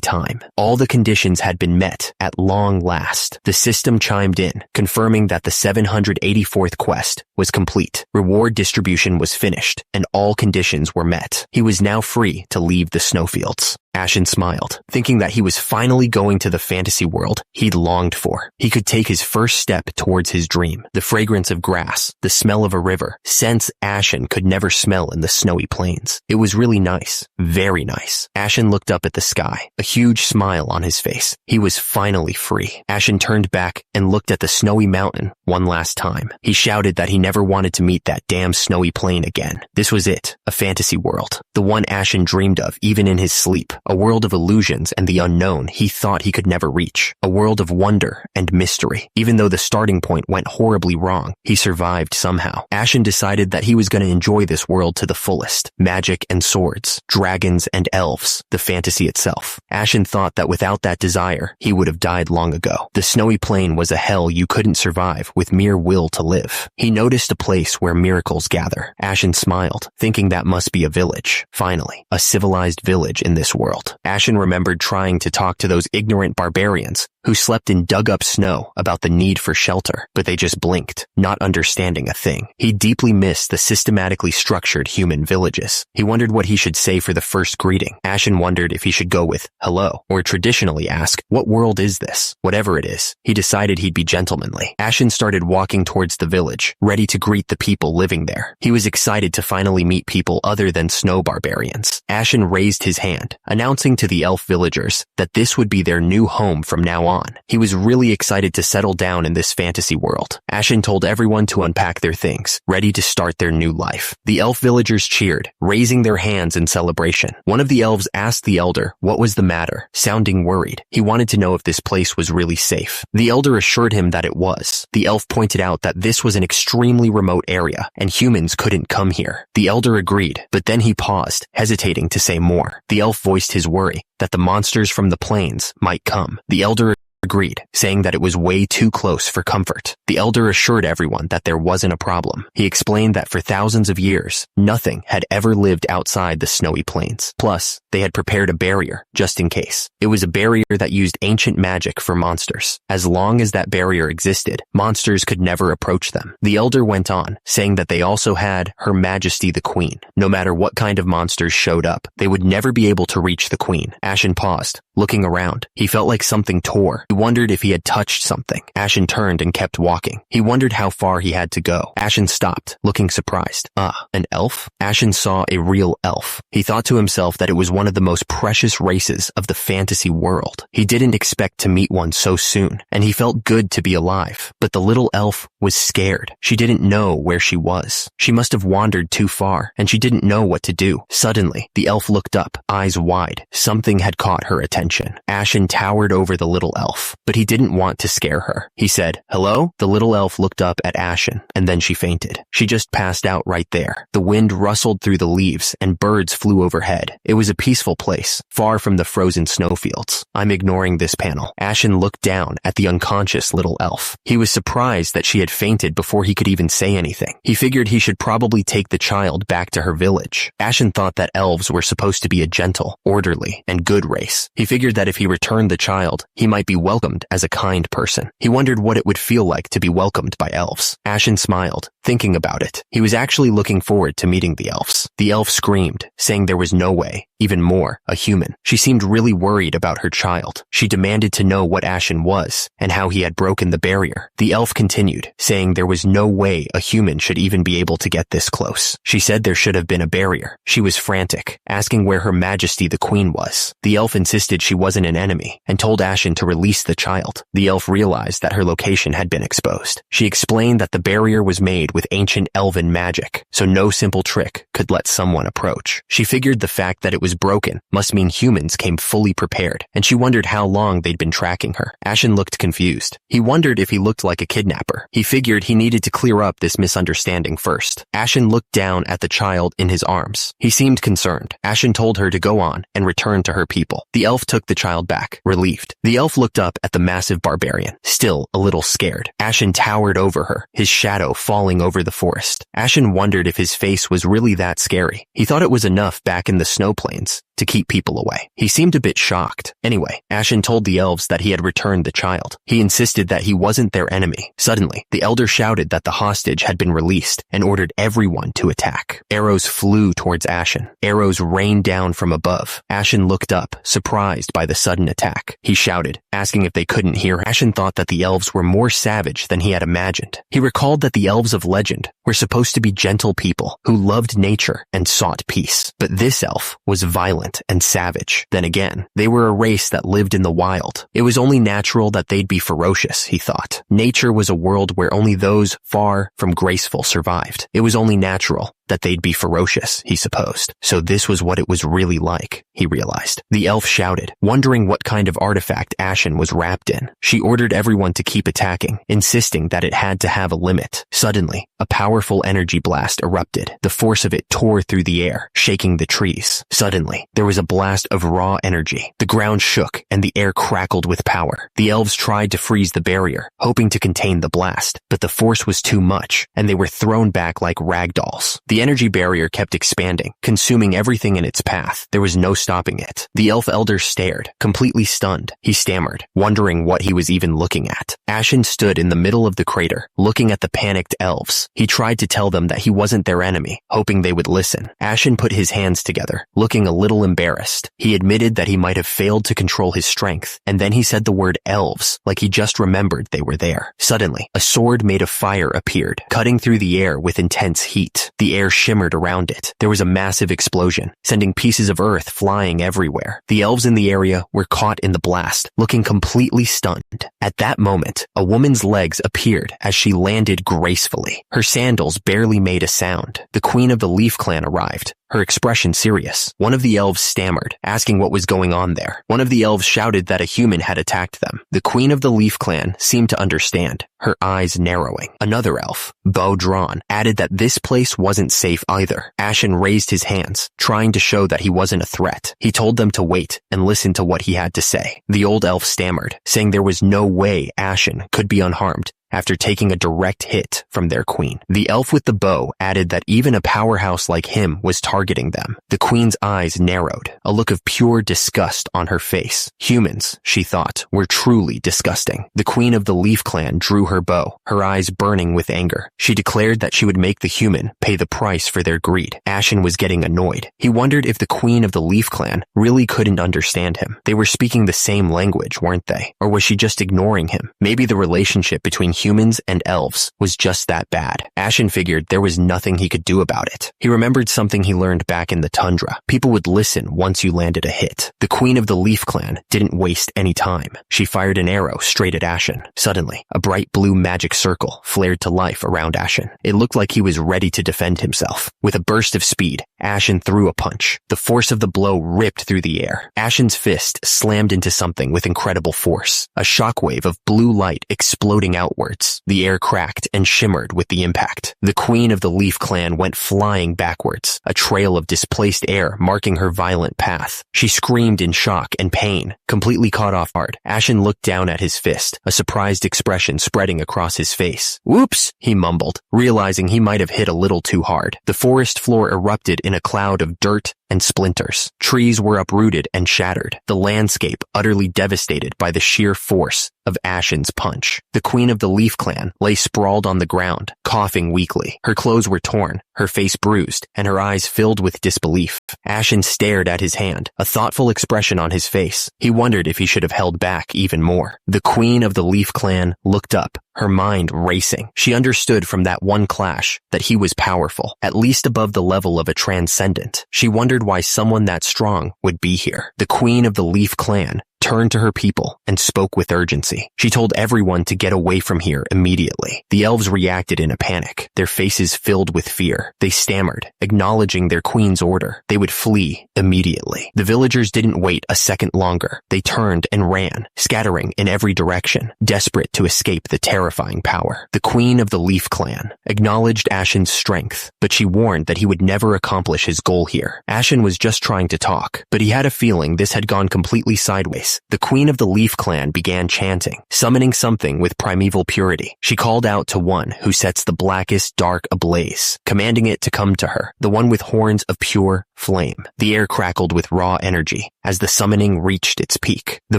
time. All the conditions had been met at long last. The system chimed in, confirming that the 784th quest was complete. Reward distribution was finished, and all conditions were met. He was now free to leave the snowfields. Ashen smiled, thinking that he was finally going to the fantasy world he'd longed for. He could take his first step towards his dream. The fragrance of grass, the smell of a river, scents Ashen could never smell in the snowy plains. It was really nice. Very nice. Ashen looked up at the sky, a huge smile on his face. He was finally free. Ashen turned back and looked at the snowy mountain one last time. He shouted that he never wanted to meet that damn snowy plain again. This was it, a fantasy world. The one Ashen dreamed of even in his sleep. A world of illusions and the unknown he thought he could never reach. A world of wonder and mystery. Even though the starting point went horribly wrong, he survived somehow. Ashen decided that he was going to enjoy this world to the fullest. Magic and swords, dragons and elves, the fantasy itself. Ashen thought that without that desire, he would have died long ago. The snowy plain was a hell you couldn't survive with mere will to live. He noticed a place where miracles gather. Ashen smiled, thinking that must be a village. Finally, a civilized village in this world. Ashen remembered trying to talk to those ignorant barbarians who slept in dug-up snow about the need for shelter, but they just blinked, not understanding a thing. He deeply missed the systematically structured human villages. He wondered what he should say for the first greeting. Ashen wondered if he should go with hello, or traditionally ask, what world is this? Whatever it is, he decided he'd be gentlemanly. Ashen started walking towards the village, ready to greet the people living there. He was excited to finally meet people other than snow barbarians. Ashen raised his hand, announcing to the elf villagers that this would be their new home from now on. He was really excited to settle down in this fantasy world. Ashen told everyone to unpack their things, ready to start their new life. The elf villagers cheered, raising their hands in celebration. One of the elves asked the elder what was the matter, sounding worried. He wanted to know if this place was really safe. The elder assured him that it was. The elf pointed out that this was an extremely remote area, and humans couldn't come here. The elder agreed, but then he paused, hesitating to say more. The elf voiced his worry that the monsters from the plains might come. The elder agreed, saying that it was way too close for comfort. The elder assured everyone that there wasn't a problem. He explained that for thousands of years, nothing had ever lived outside the snowy plains. Plus, they had prepared a barrier, just in case. It was a barrier that used ancient magic for monsters. As long as that barrier existed, monsters could never approach them. The elder went on, saying that they also had Her Majesty the Queen. No matter what kind of monsters showed up, they would never be able to reach the Queen. Ashen paused, looking around. He felt like something tore. He wondered if he had touched something. Ashen turned and kept walking. He wondered how far he had to go. Ashen stopped, looking surprised. An elf? Ashen saw a real elf. He thought to himself that it was one of the most precious races of the fantasy world. He didn't expect to meet one so soon, and he felt good to be alive. But the little elf was scared. She didn't know where she was. She must have wandered too far, and she didn't know what to do. Suddenly, the elf looked up, eyes wide. Something had caught her attention. Ashen towered over the little elf, but he didn't want to scare her. He said, "Hello?" The little elf looked up at Ashen, and then she fainted. She just passed out right there. The wind rustled through the leaves, and birds flew overhead. It was a peaceful place, far from the frozen snowfields. I'm ignoring this panel. Ashen looked down at the unconscious little elf. He was surprised that she had fainted before he could even say anything. He figured he should probably take the child back to her village. Ashen thought that elves were supposed to be a gentle, orderly, and good race. He figured figured that if he returned the child, he might be welcomed as a kind person. He wondered what it would feel like to be welcomed by elves. Ashen smiled, thinking about it. He was actually looking forward to meeting the elves. The elf screamed, saying there was no way, even more, a human. She seemed really worried about her child. She demanded to know what Ashen was and how he had broken the barrier. The elf continued, saying there was no way a human should even be able to get this close. She said there should have been a barrier. She was frantic, asking where Her Majesty the Queen was. The elf insisted she wasn't an enemy and told Ashen to release the child. The elf realized that her location had been exposed. She explained that the barrier was made with ancient elven magic, so no simple trick could let someone approach. She figured the fact that it was broken must mean humans came fully prepared, and she wondered how long they'd been tracking her. Ashen looked confused. He wondered if he looked like a kidnapper. He figured he needed to clear up this misunderstanding first. Ashen looked down at the child in his arms. He seemed concerned. Ashen told her to go on and return to her people. The elf took the child back, relieved. The elf looked up at the massive barbarian, still a little scared. Ashen towered over her, his shadow falling over the forest. Ashen wondered if his face was really that scary. He thought it was enough back in the snow plains to keep people away. He seemed a bit shocked. Anyway, Ashen told the elves that he had returned the child. He insisted that he wasn't their enemy. Suddenly, the elder shouted that the hostage had been released and ordered everyone to attack. Arrows flew towards Ashen. Arrows rained down from above. Ashen looked up, surprised by the sudden attack. He shouted, asking if they couldn't hear. Ashen thought that the elves were more savage than he had imagined. He recalled that the elves of legend were supposed to be gentle people who loved nature and sought peace. But this elf was violent and savage. Then again, they were a race that lived in the wild. It was only natural that they'd be ferocious, he thought. Nature was a world where only those far from graceful survived. It was only natural that they'd be ferocious, he supposed. So this was what it was really like, he realized. The elf shouted, wondering what kind of artifact Ashen was wrapped in. She ordered everyone to keep attacking, insisting that it had to have a limit. Suddenly, a powerful energy blast erupted. The force of it tore through the air, shaking the trees. Suddenly, there was a blast of raw energy. The ground shook and the air crackled with power. The elves tried to freeze the barrier, hoping to contain the blast, but the force was too much, and they were thrown back like rag dolls. The energy barrier kept expanding, consuming everything in its path. There was no stopping it. The elf elder stared, completely stunned. He stammered, wondering what he was even looking at. Ashen stood in the middle of the crater, looking at the panicked elves. He tried to tell them that he wasn't their enemy, hoping they would listen. Ashen put his hands together, looking a little embarrassed. He admitted that he might have failed to control his strength, and then he said the word elves, like he just remembered they were there. Suddenly, a sword made of fire appeared, cutting through the air with intense heat. The air shimmered around it. There was a massive explosion, sending pieces of earth flying everywhere. The elves in the area were caught in the blast, looking completely stunned. At that moment, a woman's legs appeared as she landed gracefully. Her sandals barely made a sound. The queen of the Leaf Clan arrived, her expression serious. One of the elves stammered, asking what was going on there. One of the elves shouted that a human had attacked them. The queen of the Leaf Clan seemed to understand, her eyes narrowing. Another elf, bow drawn, added that this place wasn't safe either. Ashen raised his hands, trying to show that he wasn't a threat. He told them to wait and listen to what he had to say. The old elf stammered, saying there was no way Ashen could be unharmed after taking a direct hit from their queen. The elf with the bow added that even a powerhouse like him was targeting them. The queen's eyes narrowed, a look of pure disgust on her face. Humans, she thought, were truly disgusting. The queen of the Leaf Clan drew her bow, her eyes burning with anger. She declared that she would make the human pay the price for their greed. Ashen was getting annoyed. He wondered if the queen of the Leaf Clan really couldn't understand him. They were speaking the same language, weren't they? Or was she just ignoring him? Maybe the relationship between humans and elves was just that bad. Ashen figured there was nothing he could do about it. He remembered something he learned back in the tundra. People would listen once you landed a hit. The queen of the Leaf Clan didn't waste any time. She fired an arrow straight at Ashen. Suddenly, a bright blue magic circle flared to life around Ashen. It looked like he was ready to defend himself. With a burst of speed, Ashen threw a punch. The force of the blow ripped through the air. Ashen's fist slammed into something with incredible force. A shockwave of blue light exploding outwards. The air cracked and shimmered with the impact. The queen of the Leaf Clan went flying backwards, a trail of displaced air marking her violent path. She screamed in shock and pain, completely caught off guard. Ashen looked down at his fist, a surprised expression spreading across his face. "Whoops," he mumbled, realizing he might have hit a little too hard. The forest floor erupted in a cloud of dirt, and splinters. Trees were uprooted and shattered, the landscape utterly devastated by the sheer force of Ashen's punch. The queen of the Leaf Clan lay sprawled on the ground, coughing weakly. Her clothes were torn, her face bruised, and her eyes filled with disbelief. Ashen stared at his hand, a thoughtful expression on his face. He wondered if he should have held back even more. The queen of the Leaf Clan looked up, her mind racing. She understood from that one clash that he was powerful, at least above the level of a transcendent. She wondered why someone that strong would be here. The queen of the Leaf Clan turned to her people and spoke with urgency. She told everyone to get away from here immediately. The elves reacted in a panic, their faces filled with fear. They stammered, acknowledging their queen's order. They would flee immediately. The villagers didn't wait a second longer. They turned and ran, scattering in every direction, desperate to escape the terrifying power. The queen of the Leaf Clan acknowledged Ashen's strength, but she warned that he would never accomplish his goal here. Ashen was just trying to talk, but he had a feeling this had gone completely sideways. The queen of the Leaf Clan began chanting, summoning something with primeval purity. She called out to one who sets the blackest dark ablaze, commanding it to come to her, the one with horns of pure flame. The air crackled with raw energy as the summoning reached its peak. The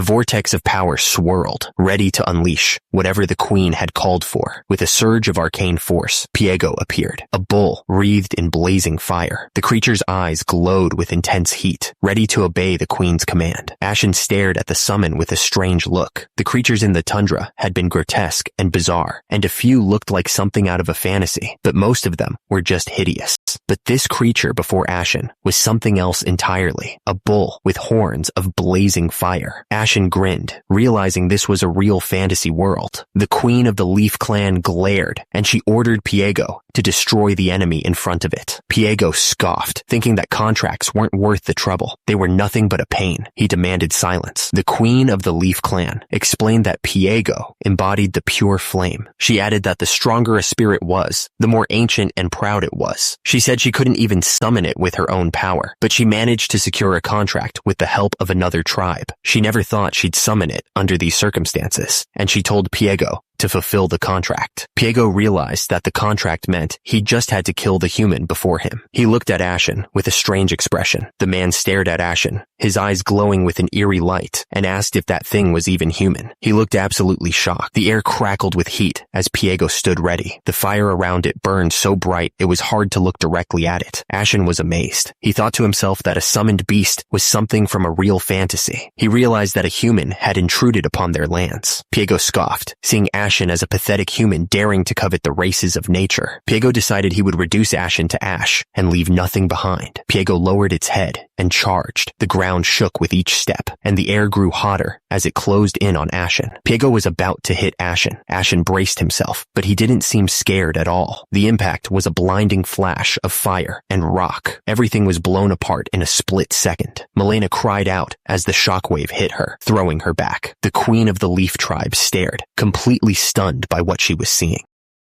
vortex of power swirled, ready to unleash whatever the queen had called for. With a surge of arcane force, Piego appeared, a bull wreathed in blazing fire. The creature's eyes glowed with intense heat, ready to obey the queen's command. Ashen stared at the summon with a strange look. The creatures in the tundra had been grotesque and bizarre, and a few looked like something out of a fantasy, but most of them were just hideous. But this creature before Ashen was something else entirely, a bull with horns of blazing fire. Ashen grinned, realizing this was a real fantasy world. The queen of the Leaf Clan glared, and she ordered Piego to destroy the enemy in front of it. Piego scoffed, thinking that contracts weren't worth the trouble. They were nothing but a pain. He demanded silence. The queen of the Leaf Clan explained that Piego embodied the pure flame. She added that the stronger a spirit was, the more ancient and proud it was. She said she couldn't even summon it with her own power, but she managed to secure a contract with the help of another tribe. She never thought she'd summon it under these circumstances, and she told Piego to fulfill the contract. Piego realized that the contract meant he just had to kill the human before him. He looked at Ashen with a strange expression. The man stared at Ashen, his eyes glowing with an eerie light, and asked if that thing was even human. He looked absolutely shocked. The air crackled with heat as Piego stood ready. The fire around it burned so bright it was hard to look directly at it. Ashen was amazed. He thought to himself that a summoned beast was something from a real fantasy. He realized that a human had intruded upon their lands. Piego scoffed, seeing Ashen as a pathetic human daring to covet the races of nature. Piego decided he would reduce Ashen to ash and leave nothing behind. Piego lowered its head and charged. The ground shook with each step, and the air grew hotter as it closed in on Ashen. Piego was about to hit Ashen. Ashen braced himself, but he didn't seem scared at all. The impact was a blinding flash of fire and rock. Everything was blown apart in a split second. Milena cried out as the shockwave hit her, throwing her back. The queen of the Leaf tribe stared, completely stunned by what she was seeing.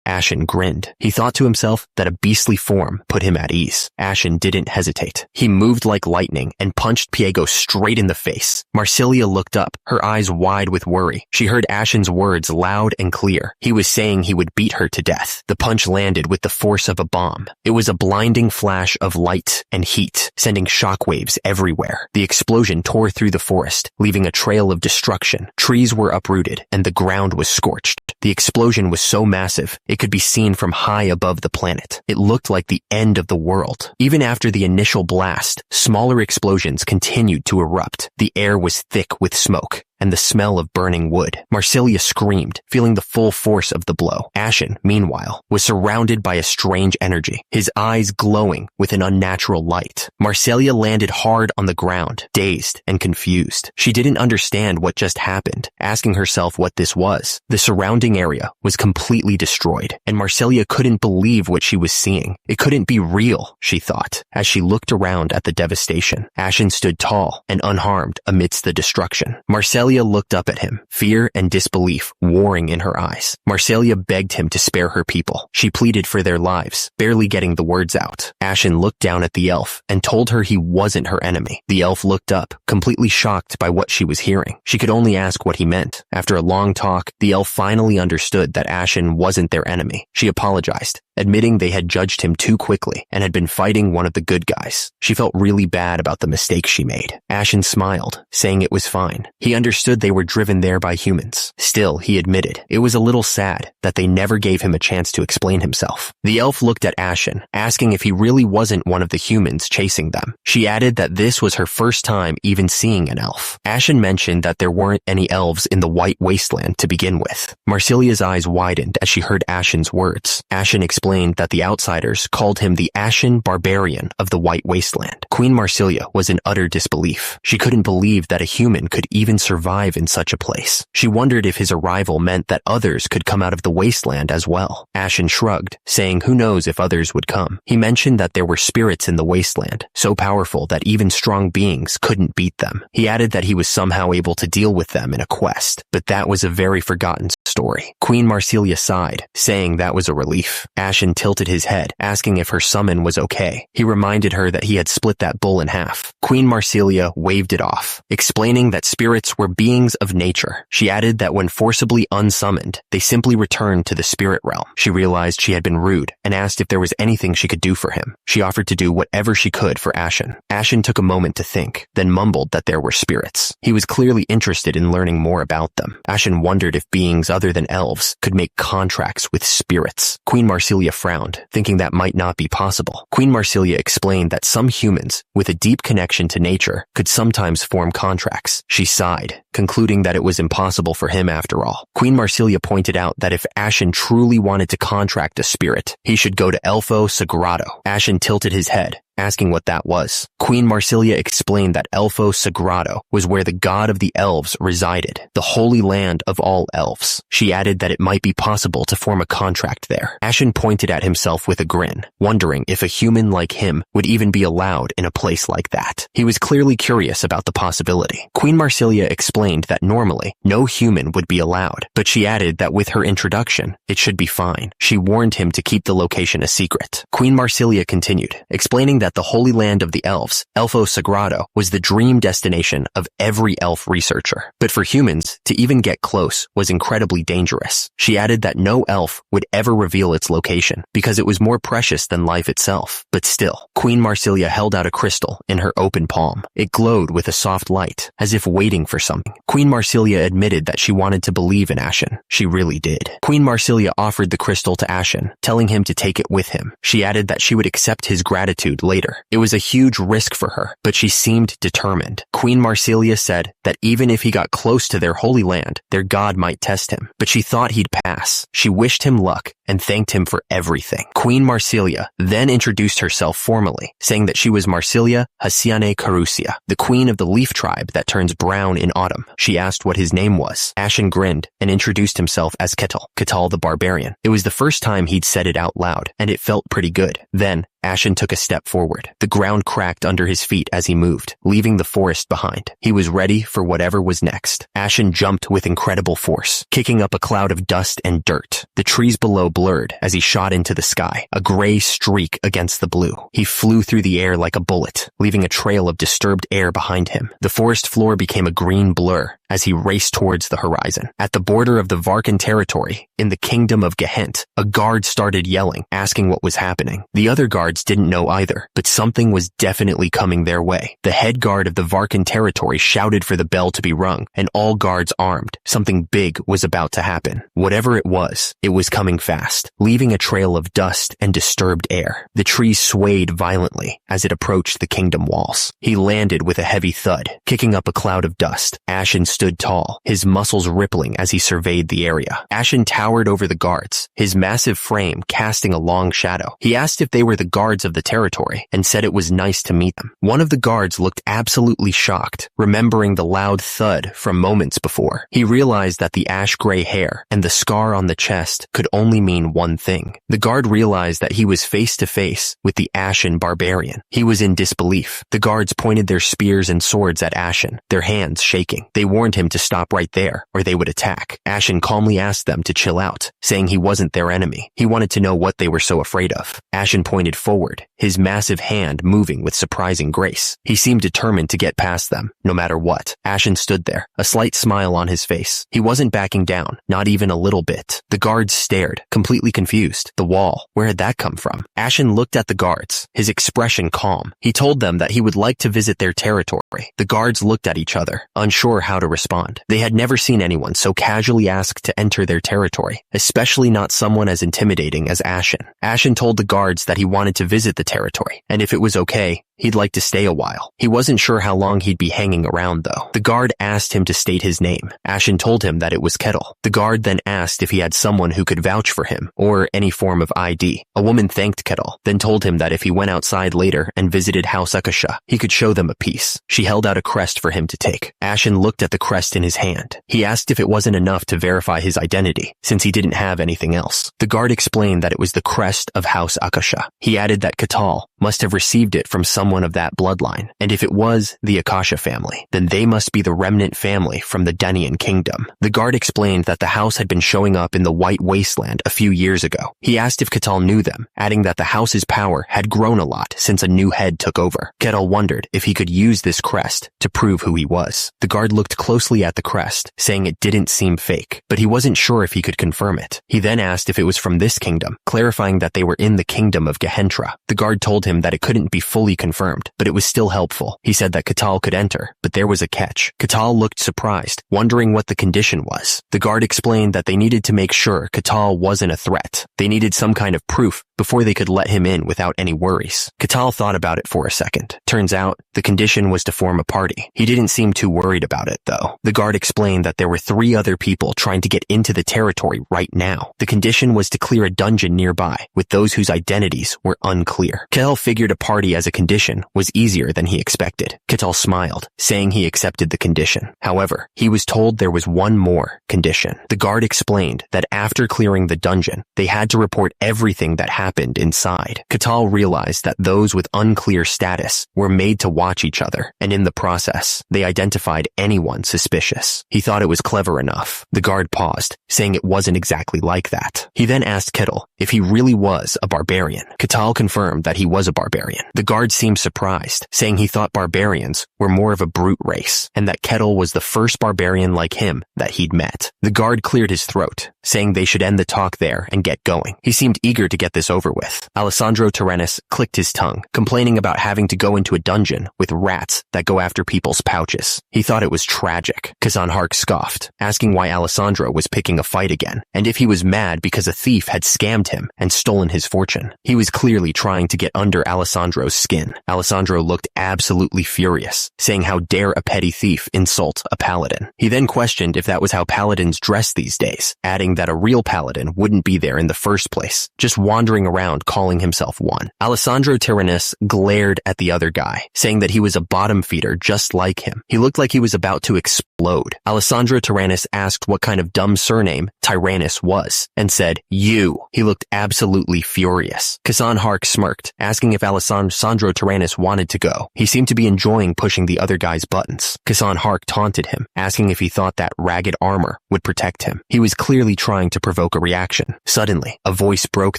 Ashen grinned. He thought to himself that a beastly form put him at ease. Ashen didn't hesitate. He moved like lightning and punched Piego straight in the face. Marsilia looked up, her eyes wide with worry. She heard Ashen's words loud and clear. He was saying he would beat her to death. The punch landed with the force of a bomb. It was a blinding flash of light and heat, sending shockwaves everywhere. The explosion tore through the forest, leaving a trail of destruction. Trees were uprooted, and the ground was scorched. The explosion was so massive, it could be seen from high above the planet. It looked like the end of the world. Even after the initial blast, smaller explosions continued to erupt. The air was thick with smoke and the smell of burning wood. Marsilia screamed, feeling the full force of the blow. Ashen, meanwhile, was surrounded by a strange energy, his eyes glowing with an unnatural light. Marsilia landed hard on the ground, dazed and confused. She didn't understand what just happened, asking herself what this was. The surrounding area was completely destroyed, and Marsilia couldn't believe what she was seeing. It couldn't be real, she thought, as she looked around at the devastation. Ashen stood tall and unharmed amidst the destruction. Marsilia Marsilia looked up at him, fear and disbelief warring in her eyes. Marsilia begged him to spare her people. She pleaded for their lives, barely getting the words out. Ashen looked down at the elf and told her he wasn't her enemy. The elf looked up, completely shocked by what she was hearing. She could only ask what he meant. After a long talk, the elf finally understood that Ashen wasn't their enemy. She apologized, admitting they had judged him too quickly and had been fighting one of the good guys. She felt really bad about the mistake she made. Ashen smiled, saying it was fine. He understood they were driven there by humans. Still, he admitted, it was a little sad that they never gave him a chance to explain himself. The elf looked at Ashen, asking if he really wasn't one of the humans chasing them. She added that this was her first time even seeing an elf. Ashen mentioned that there weren't any elves in the White Wasteland to begin with. Marsilia's eyes widened as she heard Ashen's words. Ashen explained that the outsiders called him the Ashen Barbarian of the White Wasteland. Queen Marsilia was in utter disbelief. She couldn't believe that a human could even survive in such a place. She wondered if his arrival meant that others could come out of the wasteland as well. Ashen shrugged, saying who knows if others would come. He mentioned that there were spirits in the wasteland, so powerful that even strong beings couldn't beat them. He added that he was somehow able to deal with them in a quest, but that was a very forgotten story. Queen Marsilia sighed, saying that was a relief. Ashen tilted his head, asking if her summon was okay. He reminded her that he had split that bull in half. Queen Marsilia waved it off, explaining that spirits were beings of nature. She added that when forcibly unsummoned, they simply returned to the spirit realm. She realized she had been rude and asked if there was anything she could do for him. She offered to do whatever she could for Ashen. Ashen took a moment to think, then mumbled that there were spirits. He was clearly interested in learning more about them. Ashen wondered if beings other than elves could make contracts with spirits. Queen Marsilia frowned, thinking that might not be possible. Queen Marsilia explained that some humans, with a deep connection to nature, could sometimes form contracts. She sighed, concluding that it was impossible for him after all. Queen Marsilia pointed out that if Ashen truly wanted to contract a spirit, he should go to Elfo Sagrado. Ashen tilted his head, asking what that was. Queen Marsilia explained that Elfo Sagrado was where the god of the elves resided, the holy land of all elves. She added that it might be possible to form a contract there. Ashen pointed at himself with a grin, wondering if a human like him would even be allowed in a place like that. He was clearly curious about the possibility. Queen Marsilia explained that normally, no human would be allowed, but she added that with her introduction, it should be fine. She warned him to keep the location a secret. Queen Marsilia continued, explaining that the Holy Land of the Elves, Elfo Sagrado, was the dream destination of every elf researcher. But for humans, to even get close was incredibly dangerous. She added that no elf would ever reveal its location, because it was more precious than life itself. But still, Queen Marsilia held out a crystal in her open palm. It glowed with a soft light, as if waiting for something. Queen Marsilia admitted that she wanted to believe in Ashen. She really did. Queen Marsilia offered the crystal to Ashen, telling him to take it with him. She added that she would accept his gratitude later. It was a huge risk for her, but she seemed determined. Queen Marsilia said that even if he got close to their holy land, their god might test him, but she thought he'd pass. She wished him luck and thanked him for everything. Queen Marsilia then introduced herself formally, saying that she was Marsilia Hasiane Carusia, the queen of the leaf tribe that turns brown in autumn. She asked what his name was. Ashen grinned and introduced himself as Ketal the Barbarian. It was the first time he'd said it out loud, and it felt pretty good. Then, Ashen took a step forward. The ground cracked under his feet as he moved, leaving the forest behind. He was ready for whatever was next. Ashen jumped with incredible force, kicking up a cloud of dust and dirt. The trees below blurred as he shot into the sky, a gray streak against the blue. He flew through the air like a bullet, leaving a trail of disturbed air behind him. The forest floor became a green blur as he raced towards the horizon. At the border of the Varkan territory, in the kingdom of Gehent, a guard started yelling, asking what was happening. The other guards didn't know either, but something was definitely coming their way. The head guard of the Varkan territory shouted for the bell to be rung, and all guards armed. Something big was about to happen. Whatever it was coming fast, leaving a trail of dust and disturbed air. The trees swayed violently as it approached the kingdom walls. He landed with a heavy thud, kicking up a cloud of dust. Ashen stood tall, his muscles rippling as he surveyed the area. Ashen towered over the guards, his massive frame casting a long shadow. He asked if they were the guards guards of the territory and said it was nice to meet them. One of the guards looked absolutely shocked, remembering the loud thud from moments before. He realized that the ash-gray hair and the scar on the chest could only mean one thing. The guard realized that he was face to face with the Ashen Barbarian. He was in disbelief. The guards pointed their spears and swords at Ashen, their hands shaking. They warned him to stop right there, or they would attack. Ashen calmly asked them to chill out, saying he wasn't their enemy. He wanted to know what they were so afraid of. Ashen pointed forward, his massive hand moving with surprising grace. He seemed determined to get past them, no matter what. Ashen stood there, a slight smile on his face. He wasn't backing down, not even a little bit. The guards stared, completely confused. The wall, where had that come from? Ashen looked at the guards, his expression calm. He told them that he would like to visit their territory. The guards looked at each other, unsure how to respond. They had never seen anyone so casually ask to enter their territory, especially not someone as intimidating as Ashen. Ashen told the guards that he wanted to visit the territory, and if it was okay, he'd like to stay a while. He wasn't sure how long he'd be hanging around, though. The guard asked him to state his name. Ashen told him that it was Kettle. The guard then asked if he had someone who could vouch for him, or any form of ID. A woman thanked Kettle, then told him that if he went outside later and visited House Akasha, he could show them a piece. She held out a crest for him to take. Ashen looked at the crest in his hand. He asked if it wasn't enough to verify his identity, since he didn't have anything else. The guard explained that it was the crest of House Akasha. He added that Kettle must have received it from someone of that bloodline, and if it was the Akasha family, then they must be the remnant family from the Denian kingdom. The guard explained that the house had been showing up in the White Wasteland a few years ago. He asked if Kettle knew them, adding that the house's power had grown a lot since a new head took over. Kettle wondered if he could use this crest to prove who he was. The guard looked closely at the crest, saying it didn't seem fake, but he wasn't sure if he could confirm it. He then asked if it was from this kingdom, clarifying that they were in the kingdom of Gehentra. The guard told him that it couldn't be fully confirmed, but it was still helpful. He said that Kettle could enter, but there was a catch. Kettle looked surprised, wondering what the condition was. The guard explained that they needed to make sure Kettle wasn't a threat. They needed some kind of proof before they could let him in without any worries. Kettle thought about it for a second. Turns out, the condition was to form a party. He didn't seem too worried about it, though. The guard explained that there were 3 other people trying to get into the territory right now. The condition was to clear a dungeon nearby, with those whose identities were unclear. Kettle figured a party as a condition was easier than he expected. Kettle smiled, saying he accepted the condition. However, he was told there was one more condition. The guard explained that after clearing the dungeon, they had to report everything that happened inside. Kettle realized that those with unclear status were made to watch each other, and in the process, they identified anyone suspicious. He thought it was clever enough. The guard paused, saying it wasn't exactly like that. He then asked Kettle if he really was a barbarian. Kettle confirmed that he was a barbarian. The guard seemed surprised, saying he thought barbarians were more of a brute race, and that Kettle was the first barbarian like him that he'd met. The guard cleared his throat, saying they should end the talk there and get going. He seemed eager to get this over with. Alessandro Terrenis clicked his tongue, complaining about having to go into a dungeon with rats that go after people's pouches. He thought it was tragic. Kazan Hark scoffed, asking why Alessandro was picking a fight again, and if he was mad because a thief had scammed him and stolen his fortune. He was clearly trying to get under Alessandro's skin. Alessandro looked absolutely furious, saying how dare a petty thief insult a paladin. He then questioned if that was how paladins dress these days, adding that a real paladin wouldn't be there in the first place, just wandering around calling himself one. Alessandro Terranis glared at the other guy, saying that he was a bottom feeder just like him. He looked like he was about to explode. Alessandro Terranis asked what kind of dumb surname Tyrannus was, and said, "You." He looked absolutely furious. Kazan Hark smirked, asking if Alessandro Terranis wanted to go. He seemed to be enjoying pushing the other guy's buttons. Kazan Hark taunted him, asking if he thought that ragged armor would protect him. He was clearly trying to provoke a reaction. Suddenly, a voice broke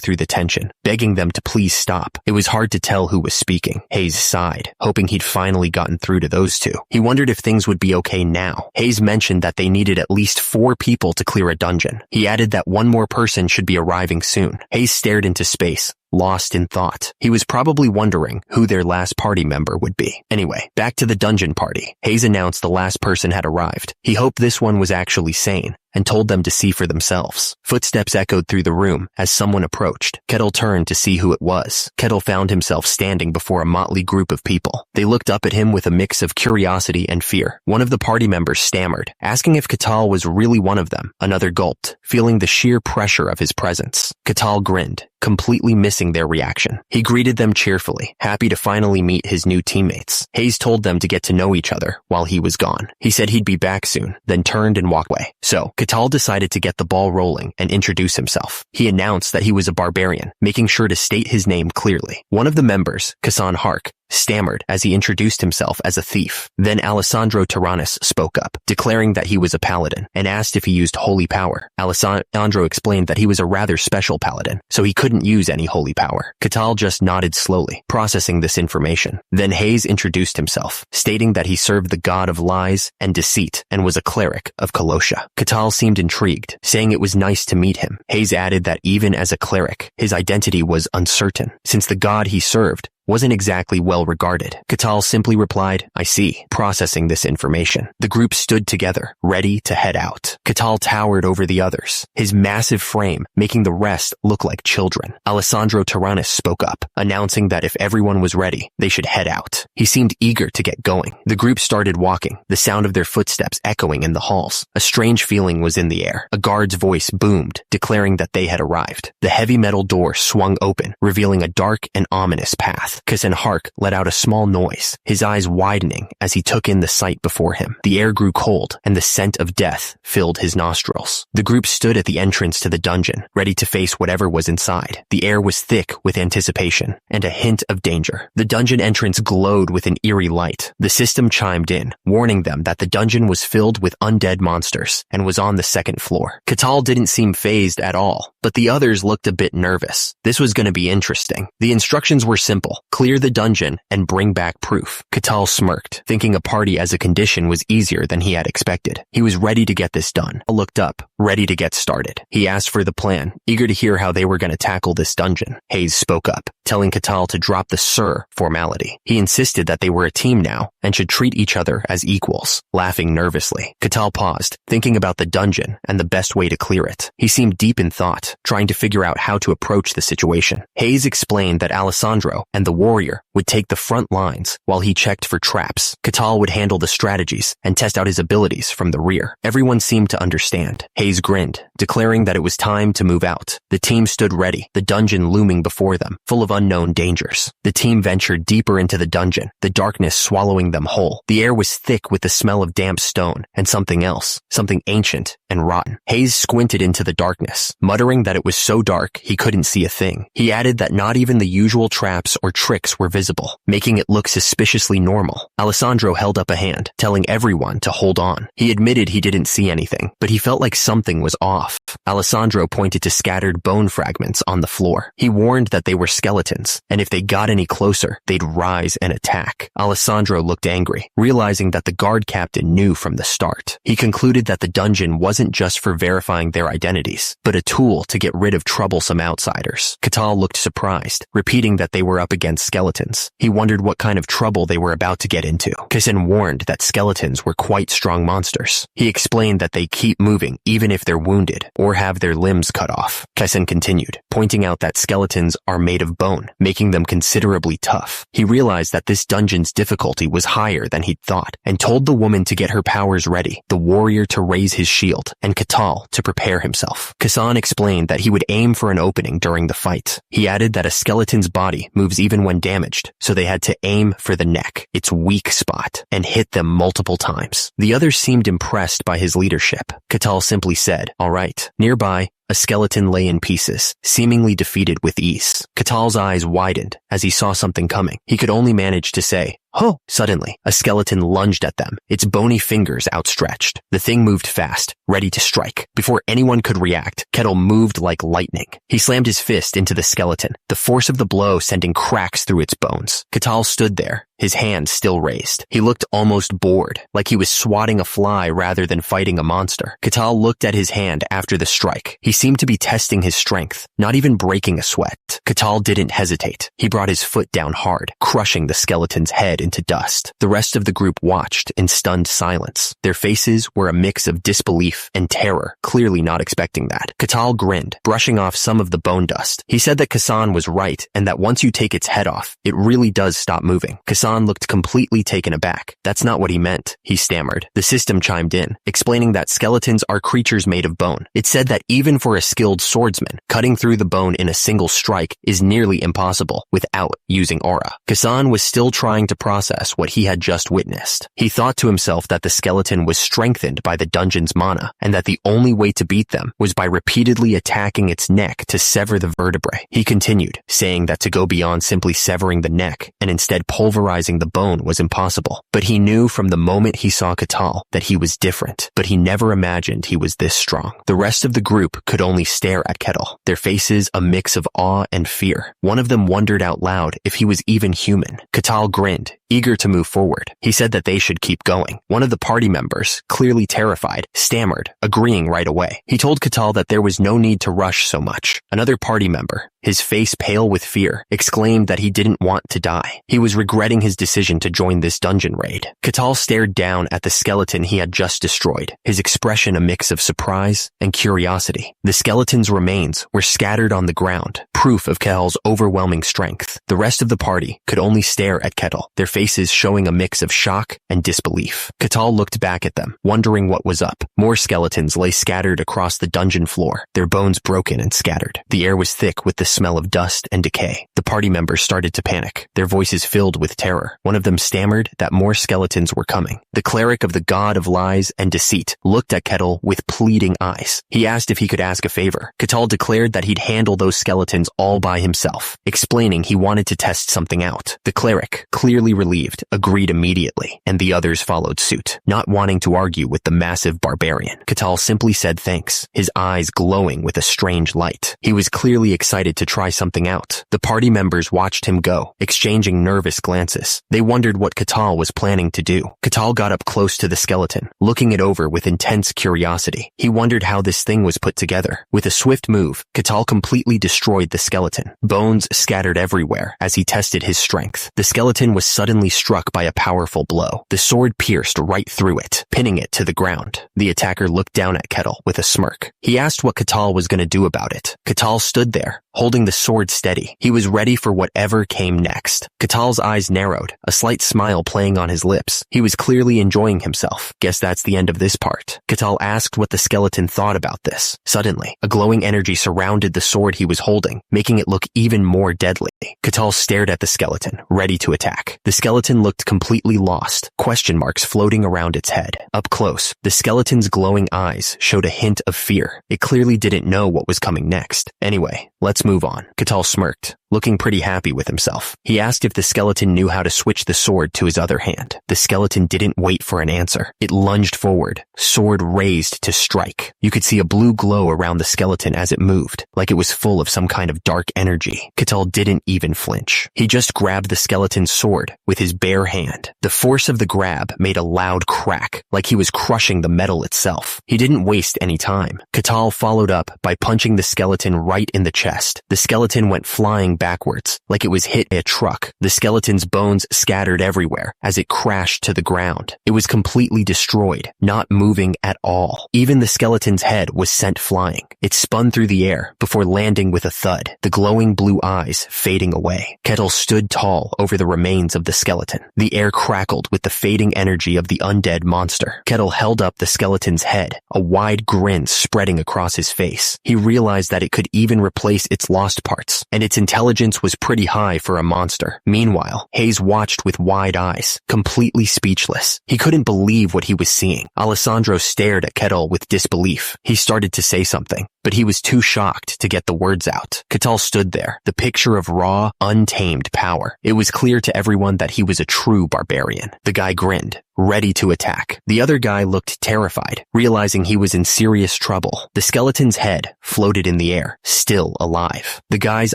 through the tension, begging them to please stop. It was hard to tell who was speaking. Hayes sighed, hoping he'd finally gotten through to those two. He wondered if things would be okay now. Hayes mentioned that they needed at least 4 people to clear a dungeon. He added that one more person should be arriving soon. Hayes stared into space, lost in thought. He was probably wondering who their last party member would be. Anyway, back to the dungeon party. Hayes announced the last person had arrived. He hoped this one was actually sane, and told them to see for themselves. Footsteps echoed through the room as someone approached. Kettle turned to see who it was. Kettle found himself standing before a motley group of people. They looked up at him with a mix of curiosity and fear. One of the party members stammered, asking if Kettle was really one of them. Another gulped, feeling the sheer pressure of his presence. Kettle grinned, completely missing their reaction. He greeted them cheerfully, happy to finally meet his new teammates. Hayes told them to get to know each other while he was gone. He said he'd be back soon, then turned and walked away. So, Kettle decided to get the ball rolling and introduce himself. He announced that he was a barbarian, making sure to state his name clearly. One of the members, Kasan Hark, stammered as he introduced himself as a thief. Then Alessandro Tyrannus spoke up, declaring that he was a paladin, and asked if he used holy power. Alessandro explained that he was a rather special paladin, so he couldn't use any holy power. Kettle just nodded slowly, processing this information. Then Hayes introduced himself, stating that he served the god of lies and deceit and was a cleric of Colossia. Kettle seemed intrigued, saying it was nice to meet him. Hayes added that even as a cleric, his identity was uncertain, since the god he served wasn't exactly well regarded. Kettle simply replied, "I see," processing this information. The group stood together, ready to head out. Kettle towered over the others, his massive frame making the rest look like children. Alessandro Tyrannus spoke up, announcing that if everyone was ready, they should head out. He seemed eager to get going. The group started walking, the sound of their footsteps echoing in the halls. A strange feeling was in the air. A guard's voice boomed, declaring that they had arrived. The heavy metal door swung open, revealing a dark and ominous path. Kasan Hark let out a small noise, his eyes widening as he took in the sight before him. The air grew cold, and the scent of death filled his nostrils. The group stood at the entrance to the dungeon, ready to face whatever was inside. The air was thick with anticipation and a hint of danger. The dungeon entrance glowed with an eerie light. The system chimed in, warning them that the dungeon was filled with undead monsters and was on the second floor. Kettle didn't seem fazed at all, but the others looked a bit nervous. This was going to be interesting. The instructions were simple. Clear the dungeon and bring back proof. Kettle smirked, thinking a party as a condition was easier than he had expected. He was ready to get this done. He looked up, ready to get started. He asked for the plan, eager to hear how they were going to tackle this dungeon. Hayes spoke up, telling Kettle to drop the "sir" formality. He insisted that they were a team now and should treat each other as equals. Laughing nervously, Kettle paused, thinking about the dungeon and the best way to clear it. He seemed deep in thought, trying to figure out how to approach the situation. Hayes explained that Alessandro and the warrior would take the front lines while he checked for traps. Kettle would handle the strategies and test out his abilities from the rear. Everyone seemed to understand. Hayes grinned, declaring that it was time to move out. The team stood ready, the dungeon looming before them, full of unknown dangers. The team ventured deeper into the dungeon, the darkness swallowing them whole. The air was thick with the smell of damp stone and something else, something ancient and rotten. Hayes squinted into the darkness, muttering that it was so dark he couldn't see a thing. He added that not even the usual traps or tricks were visible, making it look suspiciously normal. Alessandro held up a hand, telling everyone to hold on. He admitted he didn't see anything, but he felt like something was off. Alessandro pointed to scattered bone fragments on the floor. He warned that they were skeletons, and if they got any closer, they'd rise and attack. Alessandro looked angry, realizing that the guard captain knew from the start. He concluded that the dungeon wasn't just for verifying their identities, but a tool to get rid of troublesome outsiders. Kettle looked surprised, repeating that they were up against skeletons. He wondered what kind of trouble they were about to get into. Kasan warned that skeletons were quite strong monsters. He explained that they keep moving even if they're wounded or have their limbs cut off. Kasan continued, pointing out that skeletons are made of bone, making them considerably tough. He realized that this dungeon's difficulty was higher than he'd thought, and told the woman to get her powers ready, the warrior to raise his shield, and Kettle to prepare himself. Kasan explained that he would aim for an opening during the fight. He added that a skeleton's body moves even when damaged, so they had to aim for the neck, its weak spot, and hit them multiple times. The others seemed impressed by his leadership. Kettle simply said, "All right." Nearby, a skeleton lay in pieces, seemingly defeated with ease. Kettle's eyes widened as he saw something coming. He could only manage to say, "Oh!" Suddenly, a skeleton lunged at them, its bony fingers outstretched. The thing moved fast, ready to strike. Before anyone could react, Kettle moved like lightning. He slammed his fist into the skeleton, the force of the blow sending cracks through its bones. Kettle stood there, his hand still raised. He looked almost bored, like he was swatting a fly rather than fighting a monster. Catal looked at his hand after the strike. He seemed to be testing his strength, not even breaking a sweat. Catal didn't hesitate. He brought his foot down hard, crushing the skeleton's head into dust. The rest of the group watched in stunned silence. Their faces were a mix of disbelief and terror, clearly not expecting that. Catal grinned, brushing off some of the bone dust. He said that Kassan was right and that once you take its head off, it really does stop moving. Kassan looked completely taken aback. That's not what he meant, he stammered. The system chimed in, explaining that skeletons are creatures made of bone. It said that even for a skilled swordsman, cutting through the bone in a single strike is nearly impossible without using aura. Kassan was still trying to process what he had just witnessed. He thought to himself that the skeleton was strengthened by the dungeon's mana, and that the only way to beat them was by repeatedly attacking its neck to sever the vertebrae. He continued, saying that to go beyond simply severing the neck and instead pulverizing the bone was impossible. But he knew from the moment he saw Catal that he was different, but he never imagined he was this strong. The rest of the group could only stare at Kettle, their faces a mix of awe and fear. One of them wondered out loud if he was even human. Catal grinned, eager to move forward. He said that they should keep going. One of the party members, clearly terrified, stammered, agreeing right away. He told Catal that there was no need to rush so much. Another party member, his face pale with fear, exclaimed that he didn't want to die. He was regretting his decision to join this dungeon raid. Catal stared down at the skeleton he had just destroyed, his expression a mix of surprise and curiosity. The skeleton's remains were scattered on the ground, proof of Ketal's overwhelming strength. The rest of the party could only stare at Ketal, their faces showing a mix of shock and disbelief. Catal looked back at them, wondering what was up. More skeletons lay scattered across the dungeon floor, their bones broken and scattered. The air was thick with the smell of dust and decay. The party members started to panic, their voices filled with terror. One of them stammered that more skeletons were coming. The cleric of the god of lies and deceit looked at Kettle with pleading eyes. He asked if he could ask a favor. Catal declared that he'd handle those skeletons all by himself, explaining he wanted to test something out. The cleric, clearly relieved, agreed immediately, and the others followed suit, not wanting to argue with the massive barbarian. Catal simply said thanks, his eyes glowing with a strange light. He was clearly excited to try something out. The party members watched him go, exchanging nervous glances. They wondered what Catal was planning to do. Catal got up close to the skeleton, looking it over with intense curiosity. He wondered how this thing was put together. With a swift move, Catal completely destroyed the skeleton. Bones scattered everywhere as he tested his strength. The skeleton was suddenly struck by a powerful blow. The sword pierced right through it, pinning it to the ground. The attacker looked down at Kettle with a smirk. He asked what Catal was going to do about it. Catal stood there, holding the sword steady. He was ready for whatever came next. Catal's eyes narrowed, a slight smile playing on his lips. He was clearly enjoying himself. Guess that's the end of this part. Catal asked what the skeleton thought about this. Suddenly, a glowing energy surrounded the sword he was holding, making it look even more deadly. Catal stared at the skeleton, ready to attack. The skeleton looked completely lost, question marks floating around its head. Up close, the skeleton's glowing eyes showed a hint of fear. It clearly didn't know what was coming next. Anyway, let's move on. Catal smirked, looking pretty happy with himself. He asked if the skeleton knew how to switch the sword to his other hand. The skeleton didn't wait for an answer. It lunged forward, sword raised to strike. You could see a blue glow around the skeleton as it moved, like it was full of some kind of dark energy. Catal didn't even flinch. He just grabbed the skeleton's sword with his bare hand. The force of the grab made a loud crack, like he was crushing the metal itself. He didn't waste any time. Catal followed up by punching the skeleton right in the chest. The skeleton went flying backwards, like it was hit by a truck. The skeleton's bones scattered everywhere as it crashed to the ground. It was completely destroyed, not moving at all. Even the skeleton's head was sent flying. It spun through the air before landing with a thud, the glowing blue eyes fading away. Kettle stood tall over the remains of the skeleton. The air crackled with the fading energy of the undead monster. Kettle held up the skeleton's head, a wide grin spreading across his face. He realized that it could even replace its lost parts, and its intelligence was pretty high for a monster. Meanwhile, Hayes watched with wide eyes, completely speechless. He couldn't believe what he was seeing. Alessandro stared at Kettle with disbelief. He started to say something, but he was too shocked to get the words out. Catal stood there, the picture of raw, untamed power. It was clear to everyone that he was a true barbarian. The guy grinned, ready to attack. The other guy looked terrified, realizing he was in serious trouble. The skeleton's head floated in the air, still alive. The guy's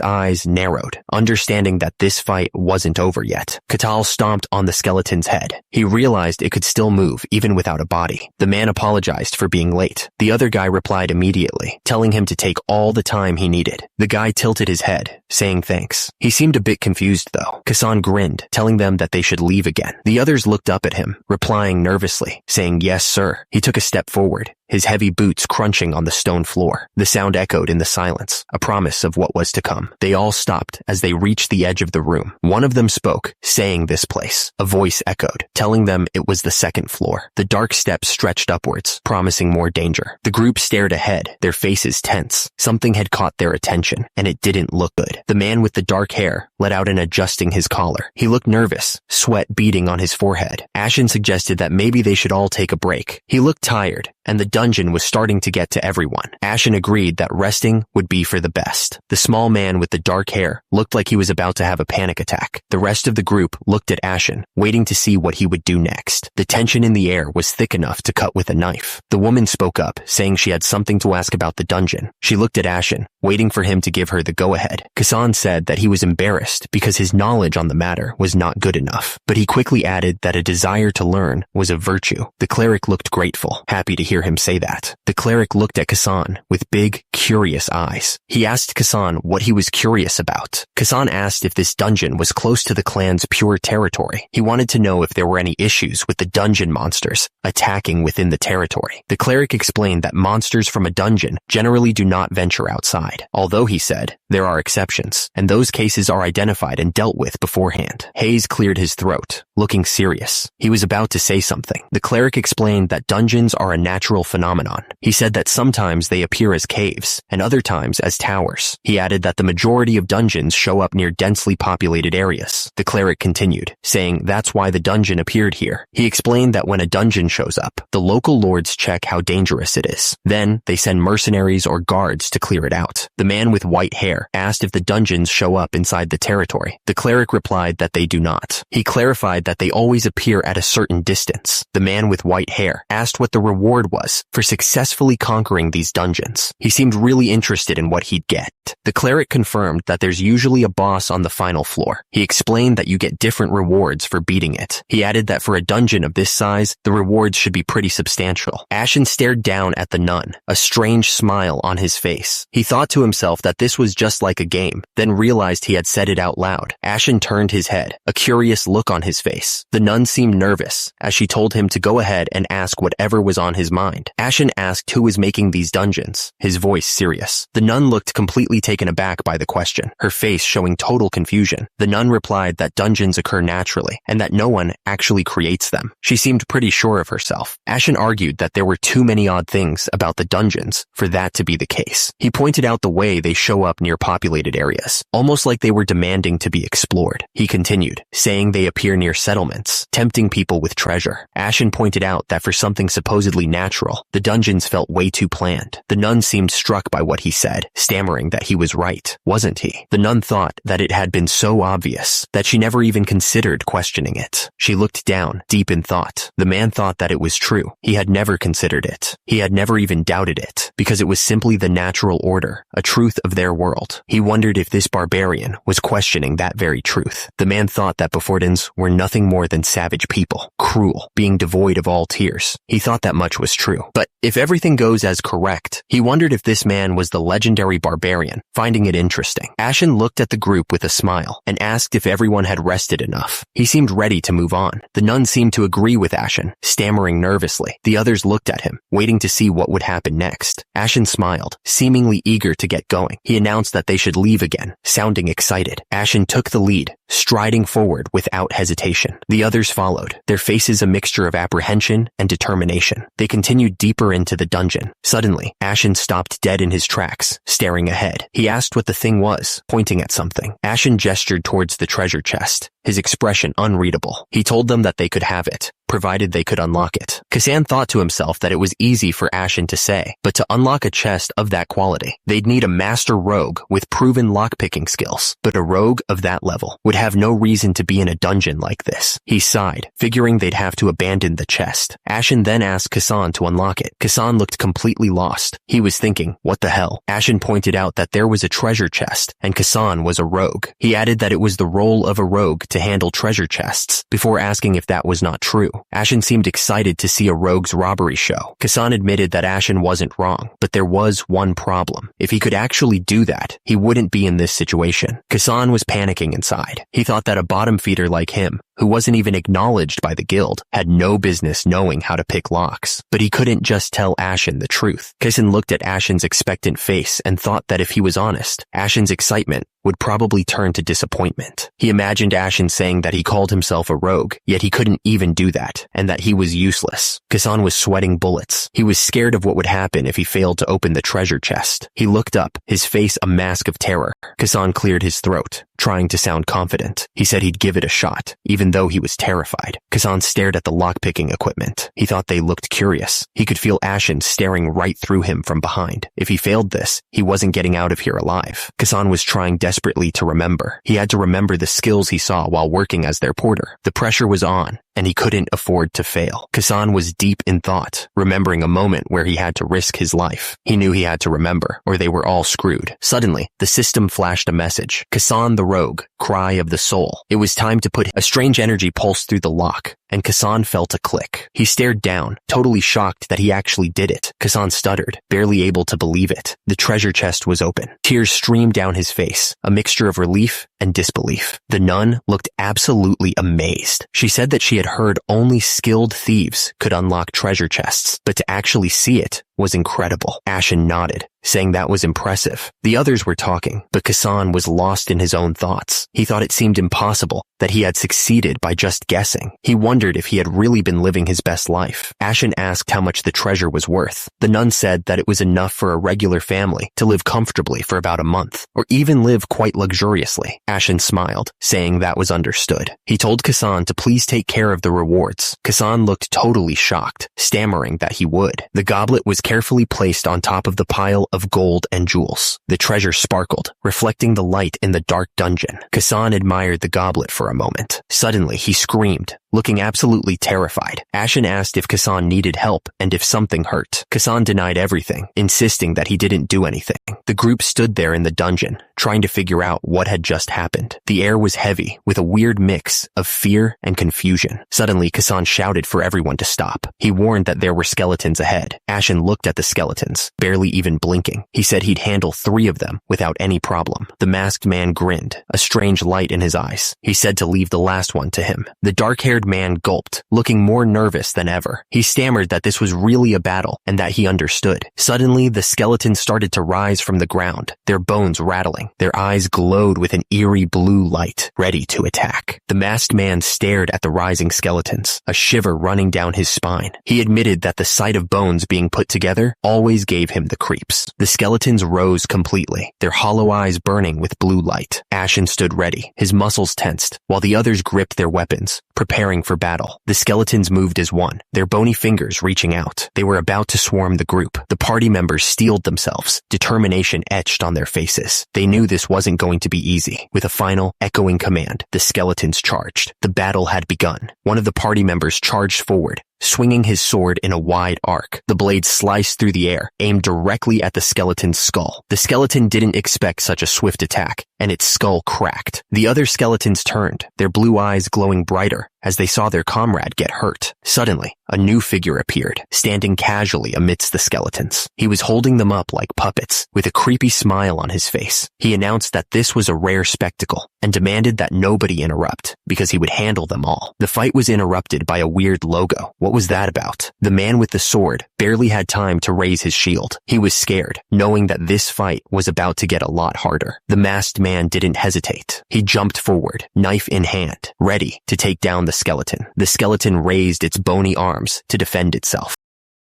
eyes narrowed, understanding that this fight wasn't over yet. Catal stomped on the skeleton's head. He realized it could still move even without a body. The man apologized for being late. The other guy replied immediately, telling him to take all the time he needed. The guy tilted his head, saying thanks. He seemed a bit confused though. Kasan grinned, telling them that they should leave again. The others looked up at him, replying nervously, saying yes sir. He took a step forward, his heavy boots crunching on the stone floor. The sound echoed in the silence, a promise of what was to come. They all stopped as they reached the edge of the room. One of them spoke, saying this place. A voice echoed, telling them it was the second floor. The dark steps stretched upwards, promising more danger. The group stared ahead, their faces tense. Something had caught their attention, and it didn't look good. The man with the dark hair let out an adjusting his collar. He looked nervous, sweat beading on his forehead. Ashen suggested that maybe they should all take a break. He looked tired, and the dungeon was starting to get to everyone. Ashen agreed that resting would be for the best. The small man with the dark hair looked like he was about to have a panic attack. The rest of the group looked at Ashen, waiting to see what he would do next. The tension in the air was thick enough to cut with a knife. The woman spoke up, saying she had something to ask about the dungeon. She looked at Ashen, waiting for him to give her the go-ahead. Kasan said that he was embarrassed because his knowledge on the matter was not good enough, but he quickly added that a desire to learn was a virtue. The cleric looked grateful, happy to hear him say that. The cleric looked at Kasan with big, curious eyes. He asked Kasan what he was curious about. Kasan asked if this dungeon was close to the clan's pure territory. He wanted to know if there were any issues with the dungeon monsters attacking within the territory. The cleric explained that monsters from a dungeon generally do not venture outside, although he said there are exceptions, and those cases are identified and dealt with beforehand. Hayes cleared his throat, looking serious. He was about to say something. The cleric explained that dungeons are a natural phenomenon. He said that sometimes they appear as caves, and other times as towers. He added that the majority of dungeons show up near densely populated areas. The cleric continued, saying that's why the dungeon appeared here. He explained that when a dungeon shows up, the local lords check how dangerous it is. Then, they send mercenaries or guards to clear it out. The man with white hair asked if the dungeons show up inside the territory. The cleric replied that they do not. He clarified that they always appear at a certain distance. The man with white hair asked what the reward was for successfully conquering these dungeons. He seemed really interested in what he'd get. The cleric confirmed that there's usually a boss on the final floor. He explained that you get different rewards for beating it. He added that for a dungeon of this size, the rewards should be pretty substantial. Ashen stared down at the nun, a strange smile on his face. He thought to himself that this was just like a game, then realized he had said it out loud. Ashen turned his head, a curious look on his face. The nun seemed nervous, as she told him to go ahead and ask whatever was on his mind. Ashen asked who was making these dungeons, his voice serious. The nun looked completely taken aback by the question, her face showing total confusion. The nun replied that dungeons occur naturally, and that no one actually creates them. She seemed pretty sure of herself. Ashen argued that there were too many odd things about the dungeons for that to be the case. He pointed out the way they show up near populated areas, almost like they were demanding to be explored. He continued, saying they appear near settlements, tempting people with treasure. Ashen pointed out that for something supposedly natural, the dungeons felt way too planned. The nun seemed struck by what he said, stammering that he was right, wasn't he? The nun thought that it had been so obvious that she never even considered questioning it. She looked down, deep in thought. The man thought that it was true. He had never considered it. He had never even doubted it, because it was simply the natural order, a truth of their world. He wondered if this barbarian was questioning that very truth. The man thought that Befordans were nothing more than savage people, cruel, being devoid of all tears. He thought that much was true. But if everything goes as correct, he wondered if this man was the legendary barbarian, finding it interesting. Ashen looked at the group with a smile and asked if everyone had rested enough. He seemed ready to move on. The nun seemed to agree with Ashen, stammering nervously. The others looked at him, waiting to see what would happen next. Ashen smiled, seemingly eager to get going. He announced that they should leave again, sounding excited. Ashen took the lead, striding forward without hesitation. The others followed, their faces a mixture of apprehension and determination. They continued deeper into the dungeon. Suddenly, Ashen stopped dead in his tracks, staring ahead. He asked what the thing was, pointing at something. Ashen gestured towards the treasure chest, his expression unreadable. He told them that they could have it, provided they could unlock it. Kasan thought to himself that it was easy for Ashen to say, but to unlock a chest of that quality, they'd need a master rogue with proven lockpicking skills. But a rogue of that level would have no reason to be in a dungeon like this. He sighed, figuring they'd have to abandon the chest. Ashen then asked Kasan to unlock it. Kasan looked completely lost. He was thinking, what the hell? Ashen pointed out that there was a treasure chest, and Kasan was a rogue. He added that it was the role of a rogue to handle treasure chests, before asking if that was not true. Ashen seemed excited to see a rogue's robbery show. Kasan admitted that Ashen wasn't wrong, but there was one problem. If he could actually do that, he wouldn't be in this situation. Kasan was panicking inside. He thought that a bottom feeder like him, who wasn't even acknowledged by the guild, had no business knowing how to pick locks. But he couldn't just tell Ashen the truth. Kasan looked at Ashen's expectant face and thought that if he was honest, Ashen's excitement would probably turn to disappointment. He imagined Ashen saying that he called himself a rogue, yet he couldn't even do that, and that he was useless. Kasan was sweating bullets. He was scared of what would happen if he failed to open the treasure chest. He looked up, his face a mask of terror. Kasan cleared his throat, trying to sound confident. He said he'd give it a shot, even though he was terrified. Kasan stared at the lockpicking equipment. He thought they looked curious. He could feel Ashen staring right through him from behind. If he failed this, he wasn't getting out of here alive. Kasan was trying desperately to remember. He had to remember the skills he saw while working as their porter. The pressure was on, and he couldn't afford to fail. Kasan was deep in thought, remembering a moment where he had to risk his life. He knew he had to remember, or they were all screwed. Suddenly, the system flashed a message. Kasan the rogue, cry of the soul. It was time to put a strange energy pulse through the lock, and Kasan felt a click. He stared down, totally shocked that he actually did it. Kasan stuttered, barely able to believe it. The treasure chest was open. Tears streamed down his face, a mixture of relief and disbelief. The nun looked absolutely amazed. She said that she had heard only skilled thieves could unlock treasure chests, but to actually see it was incredible. Ashen nodded, saying that was impressive. The others were talking, but Kasan was lost in his own thoughts. He thought it seemed impossible that he had succeeded by just guessing. He wondered if he had really been living his best life. Ashen asked how much the treasure was worth. The nun said that it was enough for a regular family to live comfortably for about a month, or even live quite luxuriously. Ashen smiled, saying that was understood. He told Kasan to please take care of the rewards. Kasan looked totally shocked, stammering that he would. The goblet was carefully placed on top of the pile of gold and jewels. The treasure sparkled, reflecting the light in the dark dungeon. Kasan admired the goblet for a moment. Suddenly, he screamed, looking absolutely terrified. Ashen asked if Kasan needed help and if something hurt. Kasan denied everything, insisting that he didn't do anything. The group stood there in the dungeon, trying to figure out what had just happened. The air was heavy, with a weird mix of fear and confusion. Suddenly, Kasan shouted for everyone to stop. He warned that there were skeletons ahead. Ashen looked at the skeletons, barely even blinking. He said he'd handle 3 of them without any problem. The masked man grinned, a strange light in his eyes. He said to leave the last one to him. The dark-haired man gulped, looking more nervous than ever. He stammered that this was really a battle and that he understood. Suddenly, the skeletons started to rise from the ground, their bones rattling. Their eyes glowed with an eerie blue light, ready to attack. The masked man stared at the rising skeletons, a shiver running down his spine. He admitted that the sight of bones being put together always gave him the creeps. The skeletons rose completely, their hollow eyes burning with blue light. Ashen stood ready, his muscles tensed, while the others gripped their weapons, preparing for battle. The skeletons moved as one, their bony fingers reaching out. They were about to swarm the group. The party members steeled themselves, determination etched on their faces. They knew this wasn't going to be easy. With a final, echoing command, the skeletons charged. The battle had begun. One of the party members charged forward, swinging his sword in a wide arc. The blade sliced through the air, aimed directly at the skeleton's skull. The skeleton didn't expect such a swift attack, and its skull cracked. The other skeletons turned, their blue eyes glowing brighter as they saw their comrade get hurt. Suddenly, a new figure appeared, standing casually amidst the skeletons. He was holding them up like puppets, with a creepy smile on his face. He announced that this was a rare spectacle, and demanded that nobody interrupt, because he would handle them all. The fight was interrupted by a weird logo. What was that about? The man with the sword barely had time to raise his shield. He was scared, knowing that this fight was about to get a lot harder. The masked man didn't hesitate. He jumped forward, knife in hand, ready to take down the skeleton. The skeleton raised its bony arms to defend itself.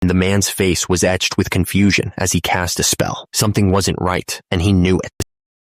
The man's face was etched with confusion as he cast a spell. Something wasn't right, and he knew it.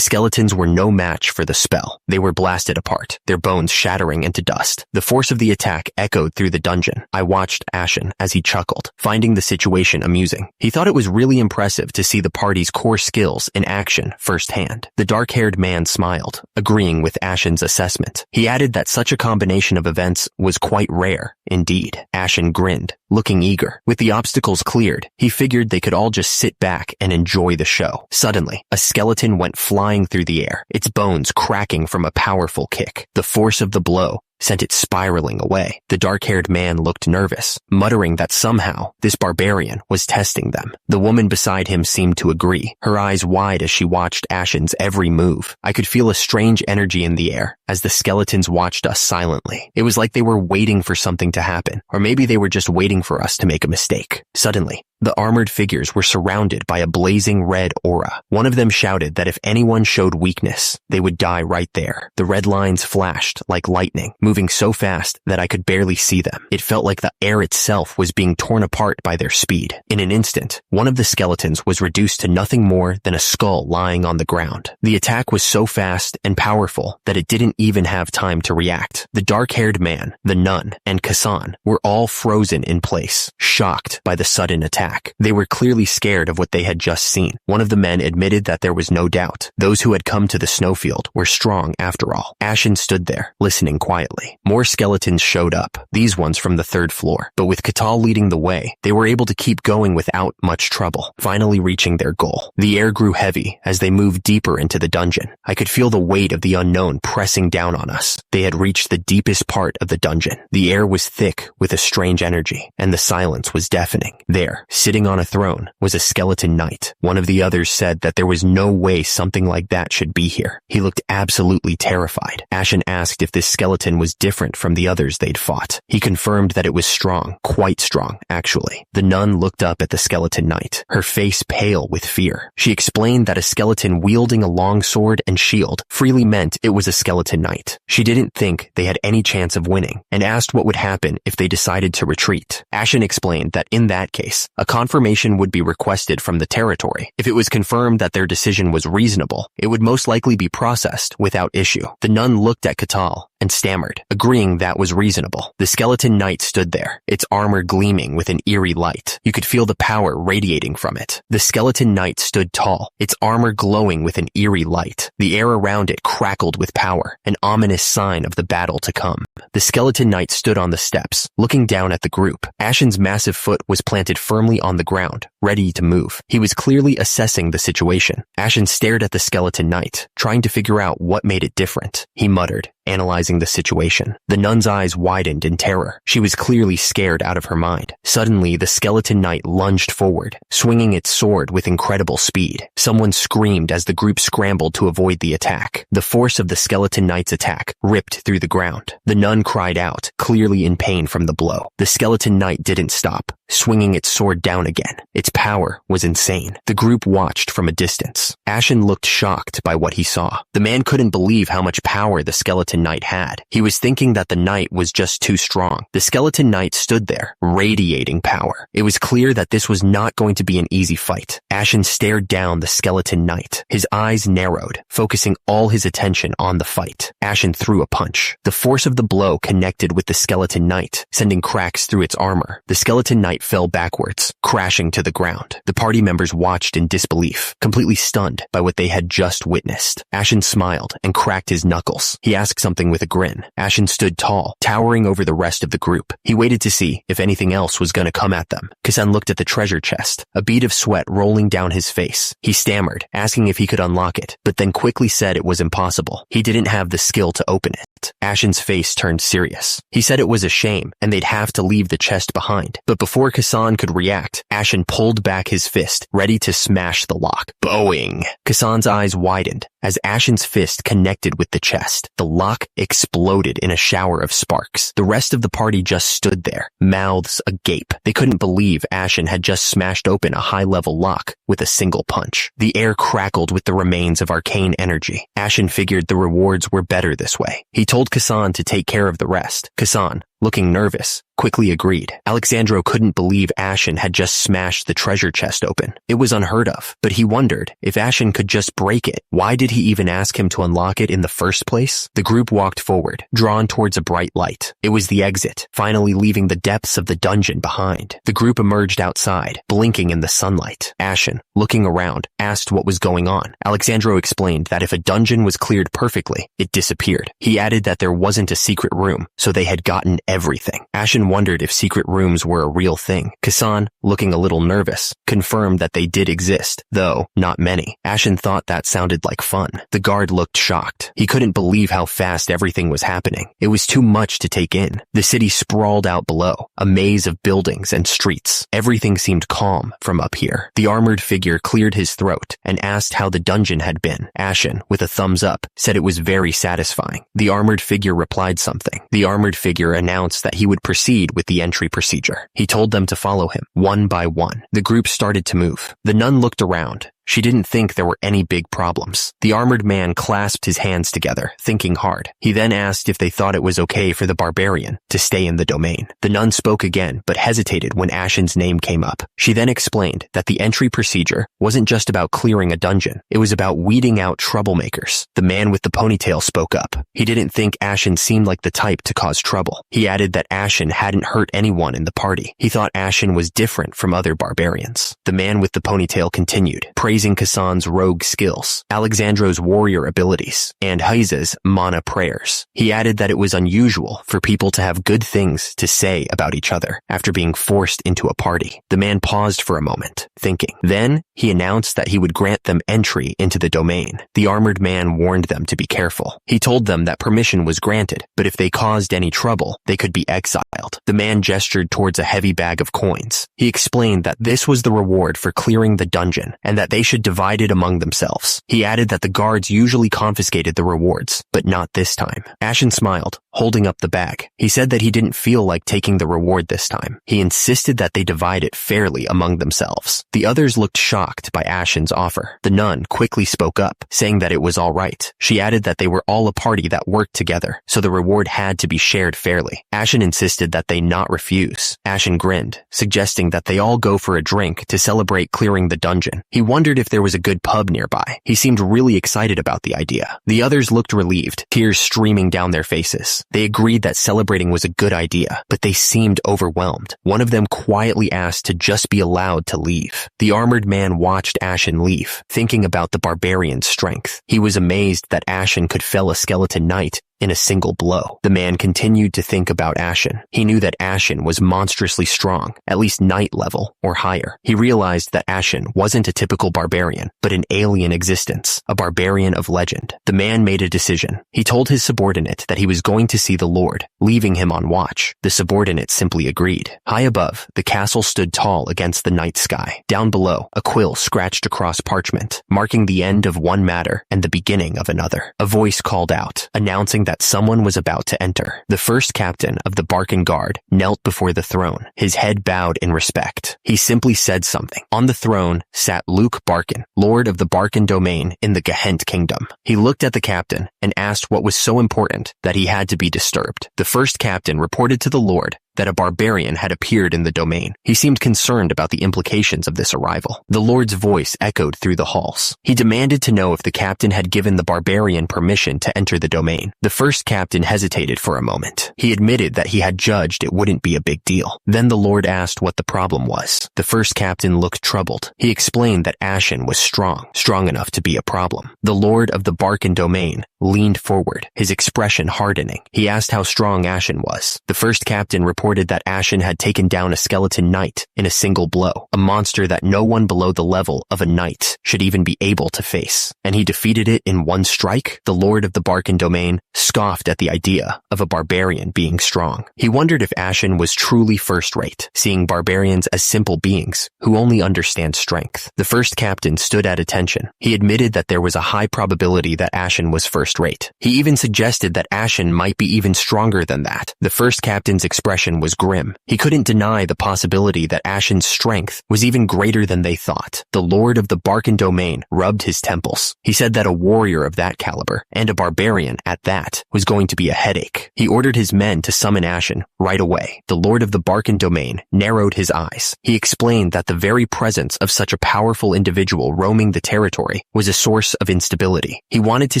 skeletons were no match for the spell. They were blasted apart, their bones shattering into dust. The force of the attack echoed through the dungeon. I watched Ashen as he chuckled, finding the situation amusing. He thought it was really impressive to see the party's core skills in action firsthand. The dark-haired man smiled, agreeing with Ashen's assessment. He added that such a combination of events was quite rare indeed. Ashen grinned, looking eager. With the obstacles cleared, he figured they could all just sit back and enjoy the show. Suddenly, a skeleton went flying through the air, its bones cracking from a powerful kick. The force of the blow sent it spiraling away. The dark-haired man looked nervous, muttering that somehow this barbarian was testing them. The woman beside him seemed to agree, her eyes wide as she watched Ashen's every move. I could feel a strange energy in the air as the skeletons watched us silently. It was like they were waiting for something to happen, or maybe they were just waiting for us to make a mistake. Suddenly, the armored figures were surrounded by a blazing red aura. One of them shouted that if anyone showed weakness, they would die right there. The red lines flashed like lightning, moving so fast that I could barely see them. It felt like the air itself was being torn apart by their speed. In an instant, one of the skeletons was reduced to nothing more than a skull lying on the ground. The attack was so fast and powerful that it didn't even have time to react. The dark-haired man, the nun, and Kassan were all frozen in place, shocked by the sudden attack. They were clearly scared of what they had just seen. One of the men admitted that there was no doubt. Those who had come to the snowfield were strong after all. Ashen stood there, listening quietly. More skeletons showed up, these ones from the third floor. But with Katal leading the way, they were able to keep going without much trouble, finally reaching their goal. The air grew heavy as they moved deeper into the dungeon. I could feel the weight of the unknown pressing down on us. They had reached the deepest part of the dungeon. The air was thick with a strange energy, and the silence was deafening. There, sitting on a throne, was a skeleton knight. One of the others said that there was no way something like that should be here. He looked absolutely terrified. Ashen asked if this skeleton was different from the others they'd fought. He confirmed that it was strong, quite strong, actually. The nun looked up at the skeleton knight, her face pale with fear. She explained that a skeleton wielding a long sword and shield freely meant it was a skeleton knight. She didn't think they had any chance of winning, and asked what would happen if they decided to retreat. Ashen explained that in that case, a confirmation would be requested from the territory. If it was confirmed that their decision was reasonable, it would most likely be processed without issue. The nun looked at Katal and stammered, agreeing that was reasonable. The skeleton knight stood there, its armor gleaming with an eerie light. You could feel the power radiating from it. The skeleton knight stood tall, its armor glowing with an eerie light. The air around it crackled with power, an ominous sign of the battle to come. The skeleton knight stood on the steps, looking down at the group. Ashen's massive foot was planted firmly on the ground, ready to move. He was clearly assessing the situation. Ashen stared at the skeleton knight, trying to figure out what made it different. He muttered, analyzing the situation. The nun's eyes widened in terror. She was clearly scared out of her mind. Suddenly, the skeleton knight lunged forward, swinging its sword with incredible speed. Someone screamed as the group scrambled to avoid the attack. The force of the skeleton knight's attack ripped through the ground. The nun cried out, clearly in pain from the blow. The skeleton knight didn't stop, swinging its sword down again. Its power was insane. The group watched from a distance. Ashen looked shocked by what he saw. The man couldn't believe how much power the skeleton knight had. He was thinking that the knight was just too strong. The skeleton knight stood there, radiating power. It was clear that this was not going to be an easy fight. Ashen stared down the skeleton knight. His eyes narrowed, focusing all his attention on the fight. Ashen threw a punch. The force of the blow connected with the skeleton knight, sending cracks through its armor. The skeleton knight fell backwards, crashing to the ground. The party members watched in disbelief, completely stunned by what they had just witnessed. Ashen smiled and cracked his knuckles. He asked something with a grin. Ashen stood tall, towering over the rest of the group. He waited to see if anything else was going to come at them. Kassan looked at the treasure chest, a bead of sweat rolling down his face. He stammered, asking if he could unlock it, but then quickly said it was impossible. He didn't have the skill to open it. Ashen's face turned serious. He said it was a shame and they'd have to leave the chest behind. But before Kassan could react, Ashen pulled back his fist, ready to smash the lock. Boing! Kassan's eyes widened as Ashen's fist connected with the chest. The lock exploded in a shower of sparks. The rest of the party just stood there, mouths agape. They couldn't believe Ashen had just smashed open a high-level lock with a single punch. The air crackled with the remains of arcane energy. Ashen figured the rewards were better this way. He told Kassan to take care of the rest. Kassan, looking nervous, quickly agreed. Alexandro couldn't believe Ashen had just smashed the treasure chest open. It was unheard of, but he wondered if Ashen could just break it. Why did he even ask him to unlock it in the first place? The group walked forward, drawn towards a bright light. It was the exit, finally leaving the depths of the dungeon behind. The group emerged outside, blinking in the sunlight. Ashen, looking around, asked what was going on. Alexandro explained that if a dungeon was cleared perfectly, it disappeared. He added that there wasn't a secret room, so they had gotten everything. Ashen wondered if secret rooms were a real thing. Kasan, looking a little nervous, confirmed that they did exist, though not many. Ashen thought that sounded like fun. The guard looked shocked. He couldn't believe how fast everything was happening. It was too much to take in. The city sprawled out below, a maze of buildings and streets. Everything seemed calm from up here. The armored figure cleared his throat and asked how the dungeon had been. Ashen, with a thumbs up, said it was very satisfying. The armored figure replied something. The armored figure announced that he would proceed with the entry procedure. He told them to follow him, one by one. The group started to move. The nun looked around. She didn't think there were any big problems. The armored man clasped his hands together, thinking hard. He then asked if they thought it was okay for the barbarian to stay in the domain. The nun spoke again, but hesitated when Ashen's name came up. She then explained that the entry procedure wasn't just about clearing a dungeon. It was about weeding out troublemakers. The man with the ponytail spoke up. He didn't think Ashen seemed like the type to cause trouble. He added that Ashen hadn't hurt anyone in the party. He thought Ashen was different from other barbarians. The man with the ponytail continued, praising Kasan's rogue skills, Alexandro's warrior abilities, and Heise's mana prayers. He added that it was unusual for people to have good things to say about each other after being forced into a party. The man paused for a moment, thinking. Then, he announced that he would grant them entry into the domain. The armored man warned them to be careful. He told them that permission was granted, but if they caused any trouble, they could be exiled. The man gestured towards a heavy bag of coins. He explained that this was the reward for clearing the dungeon, and that they should divide it among themselves. He added that the guards usually confiscated the rewards, but not this time. Ashen smiled, holding up the bag. He said that he didn't feel like taking the reward this time. He insisted that they divide it fairly among themselves. The others looked shocked by Ashen's offer. The nun quickly spoke up, saying that it was all right. She added that they were all a party that worked together, so the reward had to be shared fairly. Ashen insisted that they not refuse. Ashen grinned, suggesting that they all go for a drink to celebrate clearing the dungeon. He wondered if there was a good pub nearby. He seemed really excited about the idea. The others looked relieved, tears streaming down their faces. They agreed that celebrating was a good idea, but they seemed overwhelmed. One of them quietly asked to just be allowed to leave. The armored man watched Ashen leave, thinking about the barbarian's strength. He was amazed that Ashen could fell a skeleton knight in a single blow. The man continued to think about Ashen. He knew that Ashen was monstrously strong, at least knight level or higher. He realized that Ashen wasn't a typical barbarian, but an alien existence, a barbarian of legend. The man made a decision. He told his subordinate that he was going to see the Lord, leaving him on watch. The subordinate simply agreed. High above, the castle stood tall against the night sky. Down below, a quill scratched across parchment, marking the end of one matter and the beginning of another. A voice called out, announcing that someone was about to enter. The first captain of the Barcan Guard knelt before the throne, his head bowed in respect. He simply said something. On the throne sat Luke Barcan, lord of the Barcan domain in the Gehent kingdom. He looked at the captain and asked what was so important that he had to be disturbed. The first captain reported to the lord that a barbarian had appeared in the domain. He seemed concerned about the implications of this arrival. The Lord's voice echoed through the halls. He demanded to know if the captain had given the barbarian permission to enter the domain. The first captain hesitated for a moment. He admitted that he had judged it wouldn't be a big deal. Then the Lord asked what the problem was. The first captain looked troubled. He explained that Ashen was strong enough to be a problem. The Lord of the Barcan domain leaned forward, his expression hardening. He asked how strong Ashen was. The first captain reported that Ashen had taken down a skeleton knight in a single blow, a monster that no one below the level of a knight should even be able to face. And he defeated it in one strike? The Lord of the Barcan domain scoffed at the idea of a barbarian being strong. He wondered if Ashen was truly first-rate, seeing barbarians as simple beings who only understand strength. The first captain stood at attention. He admitted that there was a high probability that Ashen was first-rate. He even suggested that Ashen might be even stronger than that. The first captain's expression expression was grim. He couldn't deny the possibility that Ashen's strength was even greater than they thought. The Lord of the Barkan domain rubbed his temples. He said that a warrior of that caliber, and a barbarian at that, was going to be a headache. He ordered his men to summon Ashen right away. The Lord of the Barkan domain narrowed his eyes. He explained that the very presence of such a powerful individual roaming the territory was a source of instability. He wanted to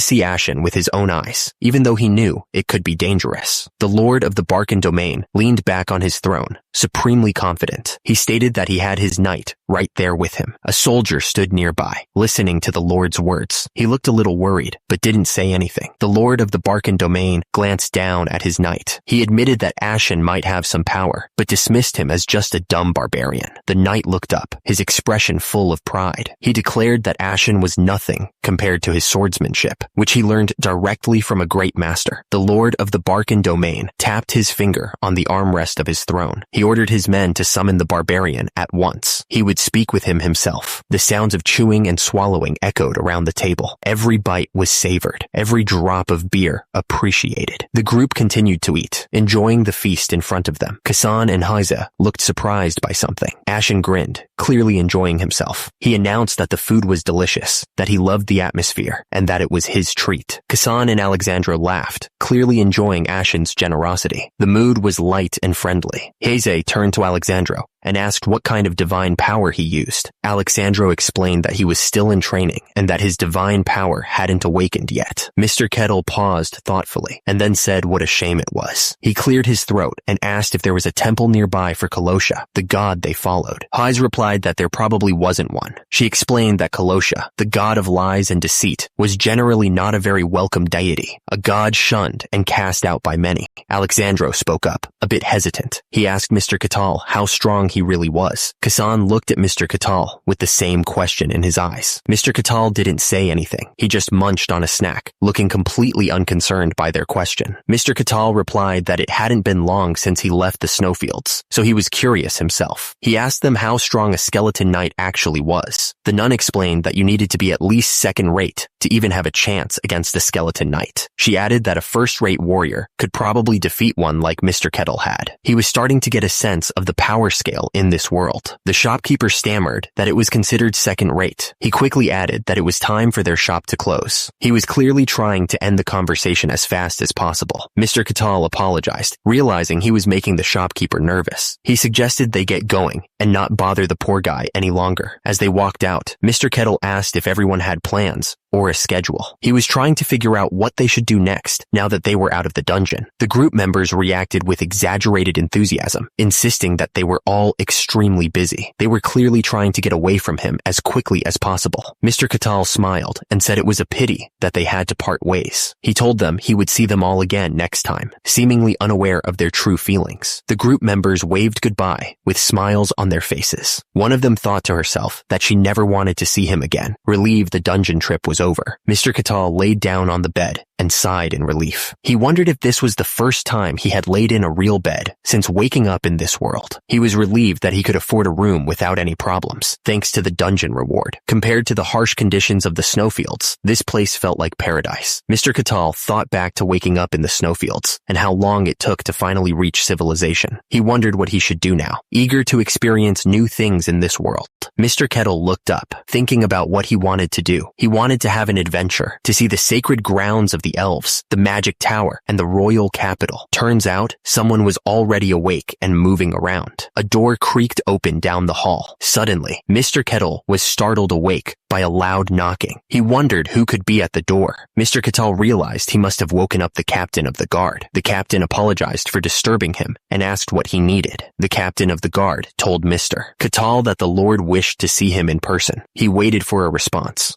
see Ashen with his own eyes, even though he knew it could be dangerous. The Lord of the Barkan domain leaned back on his throne, supremely confident. He stated that he had his knight right there with him. A soldier stood nearby, listening to the Lord's words. He looked a little worried, but didn't say anything. The Lord of the Barkan domain glanced down at his knight. He admitted that Ashen might have some power, but dismissed him as just a dumb barbarian. The knight looked up, his expression full of pride. He declared that Ashen was nothing compared to his swordsmanship, which he learned directly from a great master. The Lord of the Barkan domain tapped his finger on the armrest of his throne. He ordered his men to summon the barbarian at once. He would speak with him himself. The sounds of chewing and swallowing echoed around the table. Every bite was savored, every drop of beer appreciated. The group continued to eat, enjoying the feast in front of them. Kassan and Heiza looked surprised by something. Ashen grinned, clearly enjoying himself. He announced that the food was delicious, that he loved the atmosphere, and that it was his treat. Kassan and Alexandra laughed, clearly enjoying Ashen's generosity. The mood was light and friendly. Heiza turned to Alexandra and asked what kind of divine power he used. Alexandro explained that he was still in training and that his divine power hadn't awakened yet. Mr. Kettle paused thoughtfully and then said what a shame it was. He cleared his throat and asked if there was a temple nearby for Kalosha, the god they followed. Heiz replied that there probably wasn't one. She explained that Kalosha, the god of lies and deceit, was generally not a very welcome deity, a god shunned and cast out by many. Alexandro spoke up, a bit hesitant. He asked Mr. Catal how strong he really was. Kassan looked at Mr. Catal with the same question in his eyes. Mr. Catal didn't say anything. He just munched on a snack, looking completely unconcerned by their question. Mr. Catal replied that it hadn't been long since he left the snowfields, so he was curious himself. He asked them how strong a skeleton knight actually was. The nun explained that you needed to be at least second rate to even have a chance against a skeleton knight. She added that a first-rate warrior could probably defeat one like Mr. Kettle had. He was starting to get a sense of the power scale in this world. The shopkeeper stammered that it was considered second-rate. He quickly added that it was time for their shop to close. He was clearly trying to end the conversation as fast as possible. Mr. Catal apologized, realizing he was making the shopkeeper nervous. He suggested they get going and not bother the poor guy any longer. As they walked out, Mr. Kettle asked if everyone had plans or a schedule. He was trying to figure out what they should do next now that they were out of the dungeon. The group members reacted with exaggerated enthusiasm, insisting that they were all extremely busy. They were clearly trying to get away from him as quickly as possible. Mr. Catal smiled and said it was a pity that they had to part ways. He told them he would see them all again next time, seemingly unaware of their true feelings. The group members waved goodbye with smiles on their faces. One of them thought to herself that she never wanted to see him again, relieved the dungeon trip was over. Mr. Catal laid down on the bed and sighed in relief. He wondered if this was the first time he had laid in a real bed since waking up in this world. He was relieved that he could afford a room without any problems, thanks to the dungeon reward. Compared to the harsh conditions of the snowfields, this place felt like paradise. Mr. Catal thought back to waking up in the snowfields and how long it took to finally reach civilization. He wondered what he should do now, eager to experience new things in this world. Mr. Kettle looked up, thinking about what he wanted to do. He wanted to have an adventure, to see the sacred grounds of the elves, the magic tower, and the royal capital. Turns out, someone was already awake and moving around. A door creaked open down the hall. Suddenly, Mr. Kettle was startled awake by a loud knocking. He wondered who could be at the door. Mr. Catal realized he must have woken up the captain of the guard. The captain apologized for disturbing him and asked what he needed. The captain of the guard told Mr. Catal that the Lord wished to see him in person. He waited for a response.